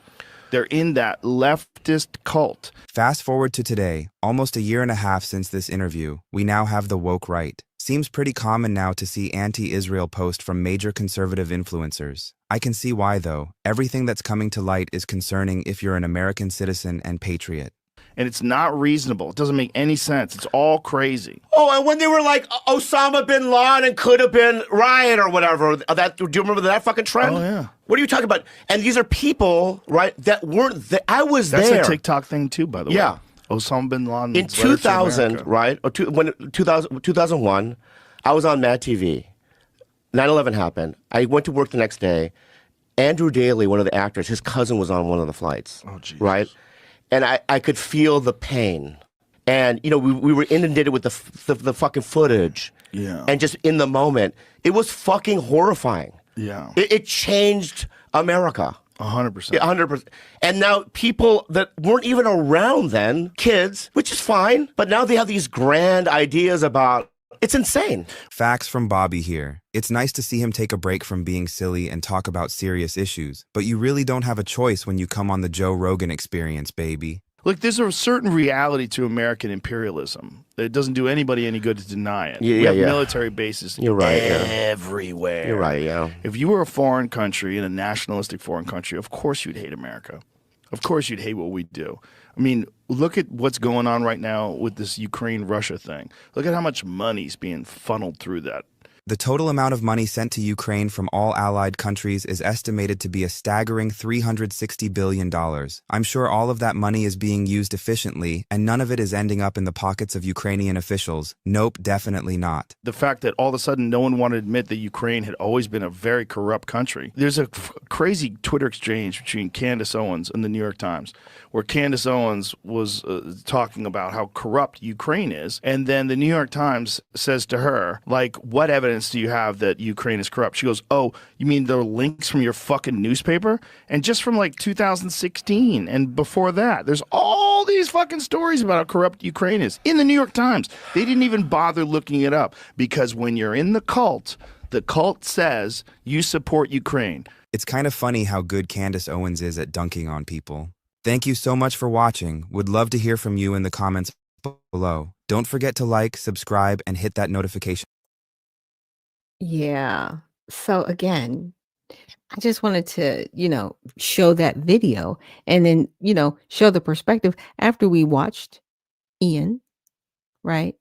They're in that leftist cult. Fast forward to today, almost a year and a half since this interview, we now have the woke right. Seems pretty common now to see anti-Israel posts from major conservative influencers. I can see why, though. Everything that's coming to light is concerning if you're an American citizen and patriot. And it's not reasonable. It doesn't make any sense. It's all crazy. Oh, and when they were like, Osama bin Laden could have been right or whatever, do you remember that fucking trend? Oh, yeah. What are you talking about? And these are people, right, that weren't there. I was That's there. That's a TikTok thing, too, by the way. Yeah. Osama bin Laden. In 2000, right, or 2001, I was on Mad TV. 9/11 happened. I went to work the next day. Andrew Daly, one of the actors, his cousin was on one of the flights. Oh, Jesus. Right? And I could feel the pain. And, we were inundated with the fucking footage. Yeah. And just in the moment, it was fucking horrifying. Yeah. It changed America. 100%. Yeah, 100%. And now people that weren't even around then, kids, which is fine, but now they have these grand ideas about. It's insane. Facts from Bobby here. It's nice to see him take a break from being silly and talk about serious issues, but you really don't have a choice when you come on the Joe Rogan Experience, baby. Look, there's a certain reality to American imperialism. It doesn't do anybody any good to deny it. Yeah, we have yeah. military bases You're right, yeah. everywhere. You're right, yeah. If you were a foreign country, in a nationalistic foreign country, of course you'd hate America. Of course you'd hate what we do. I mean, look at what's going on right now with this Ukraine-Russia thing. Look at how much money's being funneled through that. The total amount of money sent to Ukraine from all allied countries is estimated to be a staggering $360 billion. I'm sure all of that money is being used efficiently, and none of it is ending up in the pockets of Ukrainian officials. Nope, definitely not. The fact that all of a sudden no one wanted to admit that Ukraine had always been a very corrupt country. There's a crazy Twitter exchange between Candace Owens and the New York Times, where Candace Owens was talking about how corrupt Ukraine is, and then the New York Times says to her, like, what evidence do you have that Ukraine is corrupt? She goes, oh, you mean there are links from your fucking newspaper? And just from like 2016 and before that, there's all these fucking stories about how corrupt Ukraine is in the New York Times. They didn't even bother looking it up because when you're in the cult says you support Ukraine. It's kind of funny how good Candace Owens is at dunking on people. Thank you so much for watching. Would love to hear from you in the comments below. Don't forget to like, subscribe, and hit that notification. Yeah. So again, I just wanted to, show that video and then, show the perspective after we watched Ian, right?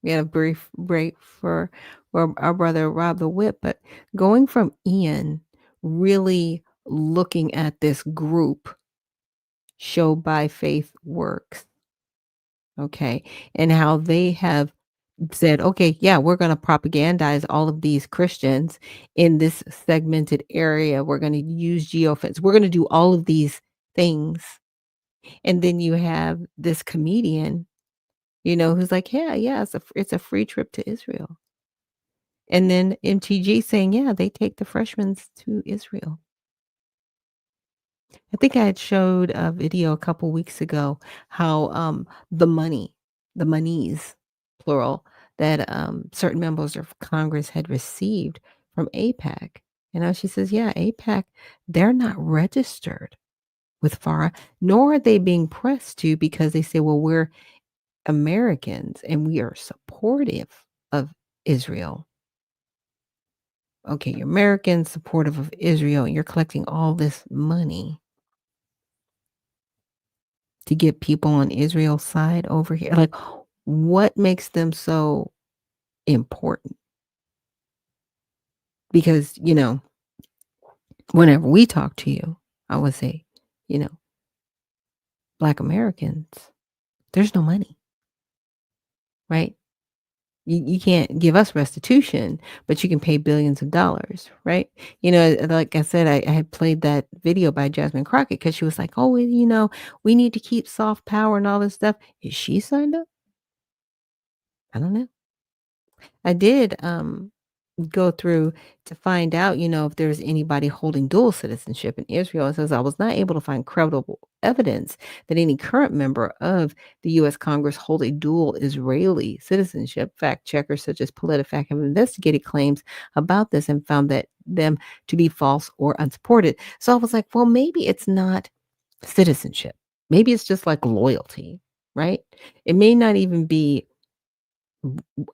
We had a brief break for our brother Rob the Whip, but going from Ian really looking at this group, Show by Faith Works, okay, and how they have said, okay, yeah, we're going to propagandize all of these Christians in this segmented area. We're going to use geofence. We're going to do all of these things. And then you have this comedian, who's like, yeah, it's a free trip to Israel. And then MTG saying, yeah, they take the freshmen to Israel. I think I had showed a video a couple weeks ago how the monies, plural, that certain members of Congress had received from AIPAC. She says, yeah, AIPAC, they're not registered with FARA, nor are they being pressed to because they say, well, we're Americans and we are supportive of Israel. Okay, you're American, supportive of Israel, and you're collecting all this money to get people on Israel's side over here. Like, what makes them so important? Because, whenever we talk to you, I would say, Black Americans, there's no money, right? You can't give us restitution, but you can pay billions of dollars, right? Like I said, I had played that video by Jasmine Crockett because she was like, oh, we need to keep soft power and all this stuff. Is she signed up? I don't know. I did go through to find out, if there's anybody holding dual citizenship in Israel. It says I was not able to find credible evidence that any current member of the U.S. Congress hold a dual Israeli citizenship. Fact checkers such as PolitiFact have investigated claims about this and found that them to be false or unsupported. So I was like, well, maybe it's not citizenship. Maybe it's just like loyalty, right? It may not even be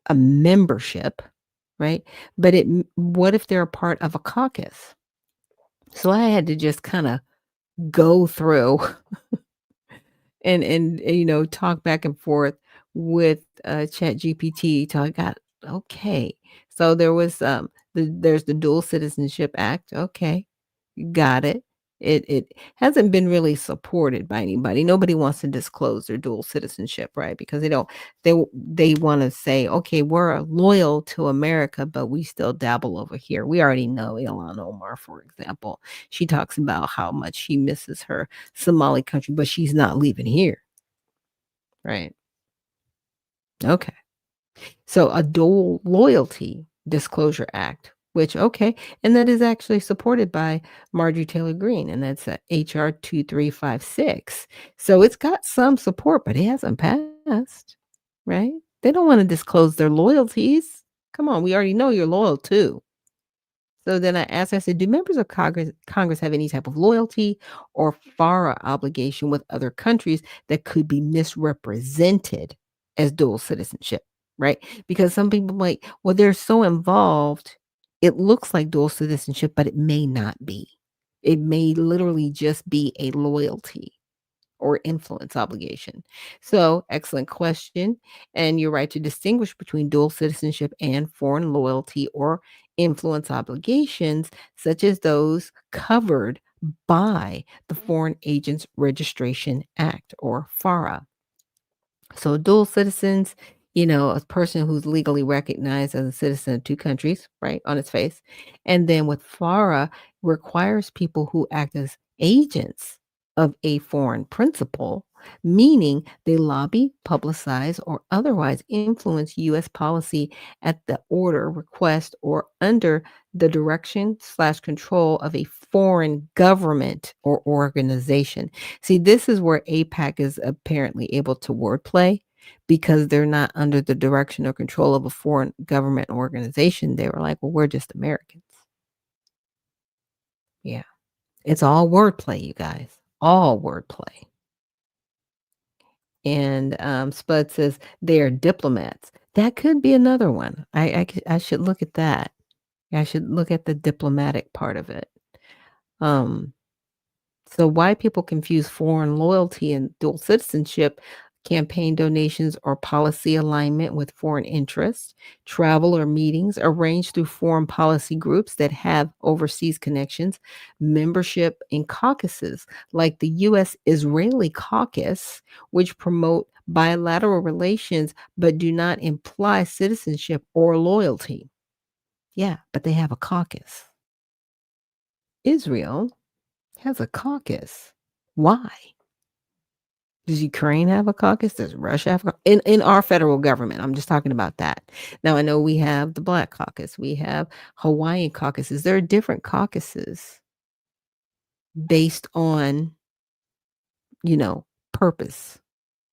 a membership, right? But what if they're a part of a caucus? So I had to just kind of go through and talk back and forth with Chat GPT till I got okay. So there was there's the Dual Citizenship Act. Okay, got it. It hasn't been really supported by anybody. Nobody wants to disclose their dual citizenship, right? Because they want to say, okay, we're loyal to America, but we still dabble over here. We already know Ilhan Omar, for example. She talks about how much she misses her Somali country, but she's not leaving here. Right. Okay. So a dual loyalty disclosure act, which, okay, and that is actually supported by Marjorie Taylor Greene, and that's HR 2356. So it's got some support, but it hasn't passed, right? They don't want to disclose their loyalties. Come on, we already know you're loyal too. So then I said, do members of Congress have any type of loyalty or FARA obligation with other countries that could be misrepresented as dual citizenship, right? Because some people might, well, they're so involved, it looks like dual citizenship, but it may not be. It may literally just be a loyalty or influence obligation. So, excellent question. And you're right to distinguish between dual citizenship and foreign loyalty or influence obligations, such as those covered by the Foreign Agents Registration Act or FARA. So dual citizens, a person who's legally recognized as a citizen of two countries, right, on its face. And then with FARA requires people who act as agents of a foreign principal, meaning they lobby, publicize, or otherwise influence U.S. policy at the order, request, or under the direction/control of a foreign government or organization. See, this is where APAC is apparently able to wordplay because they're not under the direction or control of a foreign government organization. They were like, well, we're just Americans. Yeah. It's all wordplay, you guys. All wordplay. And Spud says they are diplomats. That could be another one. I should look at that. I should look at the diplomatic part of it. So why people confuse foreign loyalty and dual citizenship, campaign donations or policy alignment with foreign interests, travel or meetings arranged through foreign policy groups that have overseas connections, membership in caucuses like the U.S. Israeli caucus, which promote bilateral relations but do not imply citizenship or loyalty. Yeah, but they have a caucus. Israel has a caucus. Why? Does Ukraine have a caucus? Does Russia have in our federal government? I'm just talking about that. Now I know we have the Black Caucus, we have Hawaiian caucuses. There are different caucuses based on, purpose,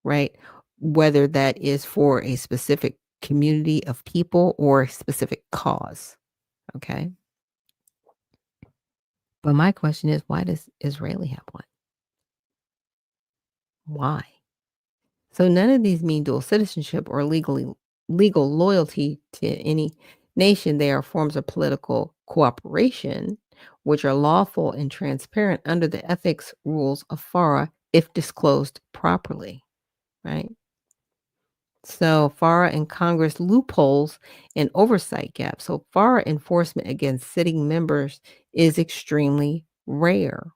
right? Whether that is for a specific community of people or a specific cause. Okay. But my question is, why does Israeli have one? Why? So none of these mean dual citizenship or legal loyalty to any nation. They are forms of political cooperation, which are lawful and transparent under the ethics rules of FARA if disclosed properly, right? So FARA and Congress loopholes and oversight gaps. So FARA enforcement against sitting members is extremely rare.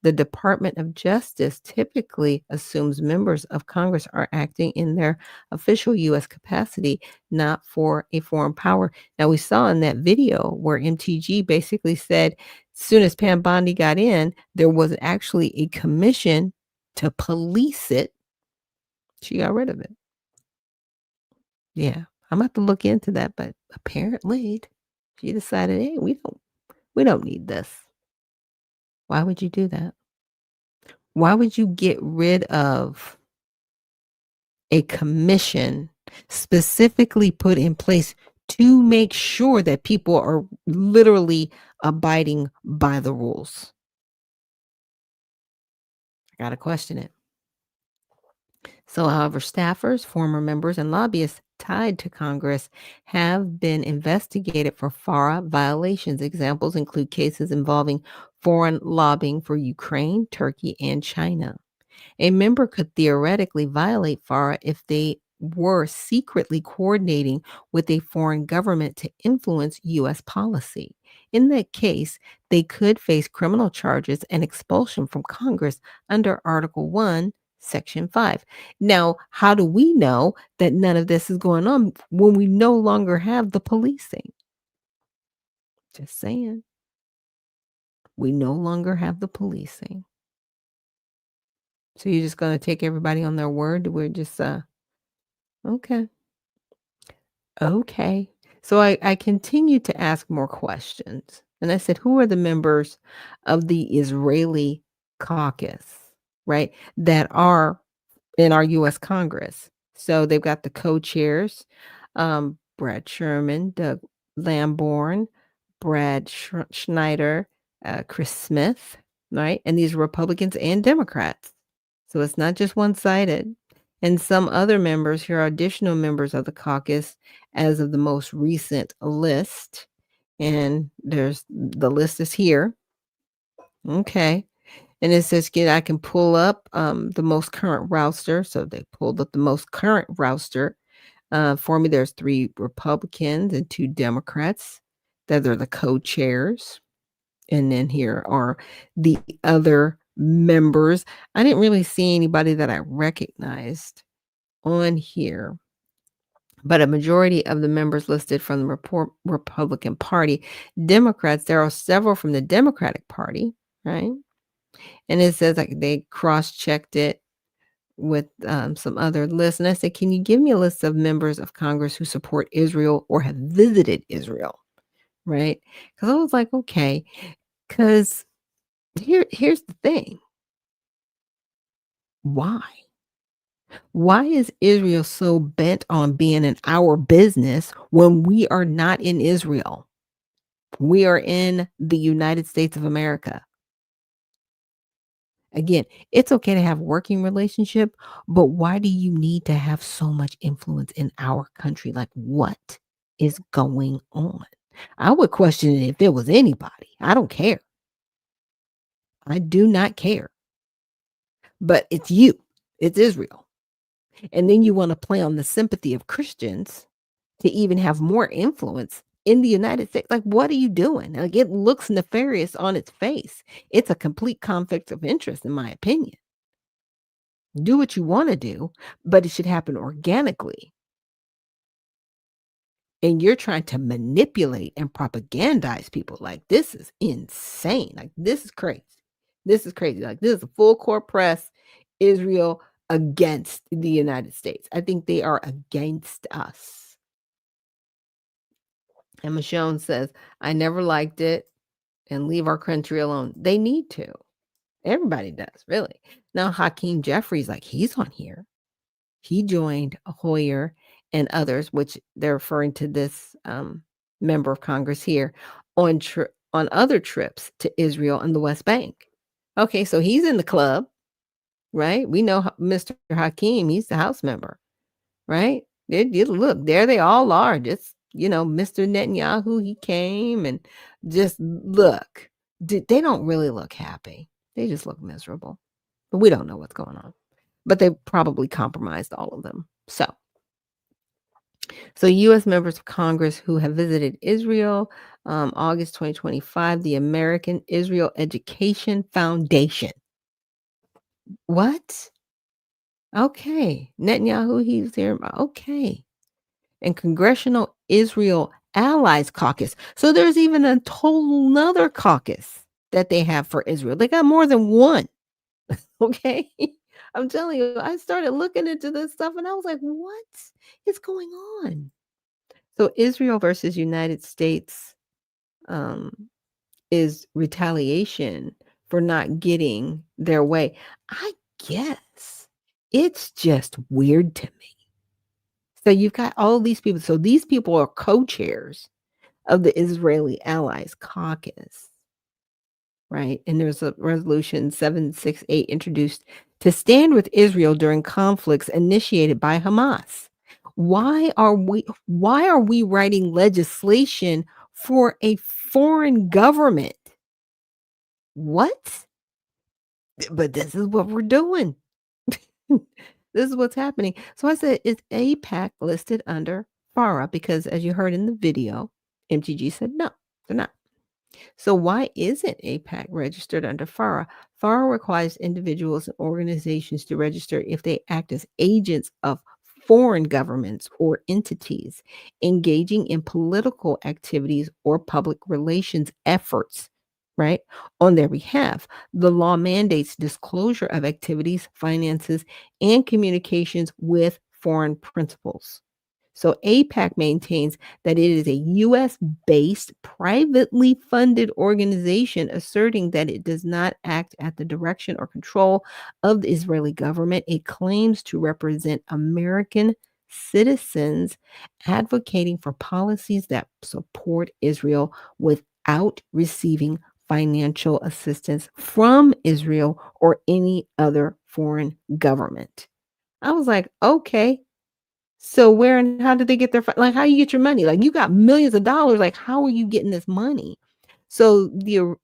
The Department of Justice typically assumes members of Congress are acting in their official U.S. capacity, not for a foreign power. Now, we saw in that video where MTG basically said, as soon as Pam Bondi got in, there was actually a commission to police it. She got rid of it. Yeah, I'm about to look into that, but apparently she decided, hey, we don't need this. Why would you do that? Why would you get rid of a commission specifically put in place to make sure that people are literally abiding by the rules? I got to question it. So, however, staffers, former members, and lobbyists tied to Congress have been investigated for FARA violations. Examples include cases involving foreign lobbying for Ukraine, Turkey, and China. A member could theoretically violate FARA if they were secretly coordinating with a foreign government to influence U.S. policy. In that case, they could face criminal charges and expulsion from Congress under Article 1, Section 5. Now, how do we know that none of this is going on when we no longer have the policing? Just saying. We no longer have the policing. So you're just going to take everybody on their word? We're just, okay. Okay. So I continue to ask more questions. And I said, who are the members of the Israeli caucus, right, that are in our U.S. Congress? So they've got the co-chairs, Brad Sherman, Doug Lamborn, Brad Schneider, Chris Smith, right? And these are Republicans and Democrats. So it's not just one-sided. And some other members, here are additional members of the caucus as of the most recent list. And the list is here. Okay. And it says, I can pull up the most current roster. So they pulled up the most current roster. For me, there's 3 Republicans and 2 Democrats that are the co-chairs. And then here are the other members. I didn't really see anybody that I recognized on here, but a majority of the members listed from the Republican Party. Democrats, there are several from the Democratic Party, right? And it says like they cross-checked it with some other lists. And I said, can you give me a list of members of Congress who support Israel or have visited Israel? Right? Because I was like, okay, because here's the thing. Why? Why is Israel so bent on being in our business when we are not in Israel? We are in the United States of America. Again, it's okay to have a working relationship, but why do you need to have so much influence in our country? Like, what is going on? I would question it if it was anybody. I don't care. I do not care. But it's you. It's Israel. And then you want to play on the sympathy of Christians to even have more influence in the United States. Like, what are you doing? Like, it looks nefarious on its face. It's a complete conflict of interest, in my opinion. Do what you want to do, but it should happen organically. And you're trying to manipulate and propagandize people. Like, this is insane. Like, this is crazy. This is crazy. Like, this is a full court press, Israel against the United States. I think they are against us. And Michonne says, I never liked it and leave our country alone. They need to. Everybody does, really. Now, Hakeem Jeffries, like, he's on here. He joined Hoyer and others, which they're referring to this member of Congress here, on other trips to Israel and the West Bank. Okay, so he's in the club, right? We know Mr. Hakeem, he's the House member, right? Look, there they all are. Just, Mr. Netanyahu, he came and just look. They don't really look happy. They just look miserable. But we don't know what's going on. But they probably compromised all of them. So U.S. members of Congress who have visited Israel, August 2025, the American Israel Education Foundation. What? Okay. Netanyahu, he's there. Okay. And Congressional Israel Allies Caucus. So there's even a total nother caucus that they have for Israel. They got more than one. Okay. I'm telling you, I started looking into this stuff and I was like, what is going on? So Israel versus United States is retaliation for not getting their way. I guess it's just weird to me. So you've got all these people. So these people are co-chairs of the Israeli Allies Caucus. Right. And there's a resolution 768 introduced to stand with Israel during conflicts initiated by Hamas. Why are we writing legislation for a foreign government? What? But this is what we're doing. This is what's happening. So I said, is AIPAC listed under FARA? Because as you heard in the video, MTG said no, they're not. So why isn't AIPAC registered under FARA? FARA requires individuals and organizations to register if they act as agents of foreign governments or entities engaging in political activities or public relations efforts, right, on their behalf. The law mandates disclosure of activities, finances, and communications with foreign principals. So AIPAC maintains that it is a U.S.-based, privately funded organization asserting that it does not act at the direction or control of the Israeli government. It claims to represent American citizens advocating for policies that support Israel without receiving financial assistance from Israel or any other foreign government. I was like, okay. So where and how did they get their like? How you get your money? Like you got millions of dollars. Like how are you getting this money? So the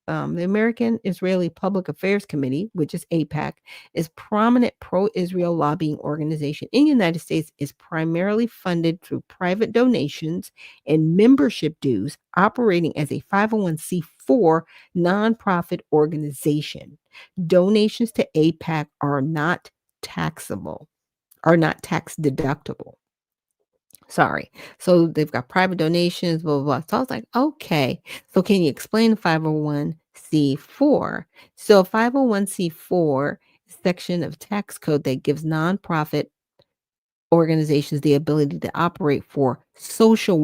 American Israeli Public Affairs Committee, which is AIPAC, is prominent pro-Israel lobbying organization in the United States. Is primarily funded through private donations and membership dues, operating as a 501c4 nonprofit organization. Donations to AIPAC are not taxable. Are not tax deductible. Sorry. So they've got private donations, blah, blah, blah. So I was like, okay. So can you explain 501c4? So 501c4 section of tax code that gives nonprofit organizations the ability to operate for social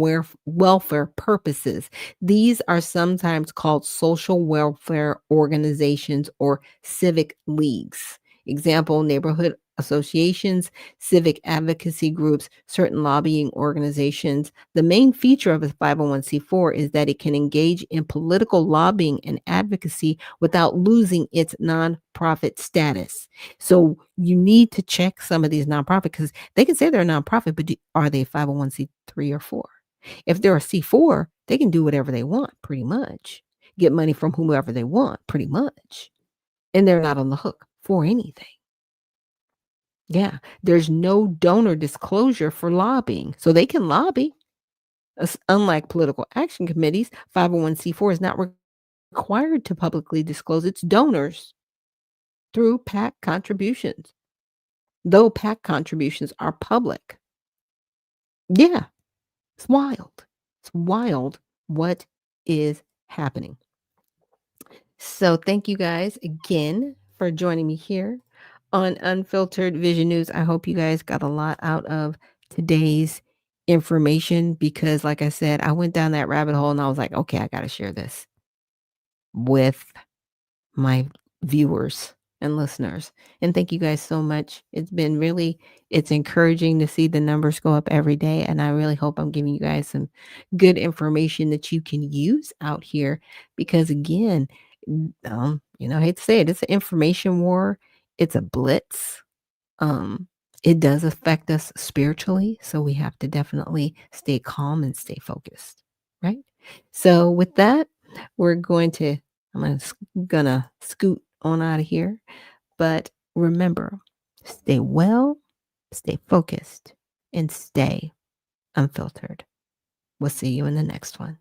welfare purposes. These are sometimes called social welfare organizations or civic leagues. Example, neighborhood associations, civic advocacy groups, certain lobbying organizations. The main feature of a 501c4 is that it can engage in political lobbying and advocacy without losing its nonprofit status. So you need to check some of these nonprofits because they can say they're a nonprofit, but are they 501c3 or 4? If they're a C4, they can do whatever they want, pretty much. Get money from whomever they want, pretty much. And they're not on the hook for anything. Yeah, there's no donor disclosure for lobbying. So they can lobby. Unlike political action committees, 501c4 is not required to publicly disclose its donors through PAC contributions, though PAC contributions are public. Yeah, it's wild. It's wild what is happening. So thank you guys again for joining me here on Unfiltered Vision News. I hope you guys got a lot out of today's information because, like I said, I went down that rabbit hole and I was like, okay, I got to share this with my viewers and listeners. And thank you guys so much. It's encouraging to see the numbers go up every day. And I really hope I'm giving you guys some good information that you can use out here because again, I hate to say it, it's an information war. It's a blitz. It does affect us spiritually. So we have to definitely stay calm and stay focused. Right. So with that, I'm gonna scoot on out of here. But remember, stay well, stay focused, and stay unfiltered. We'll see you in the next one.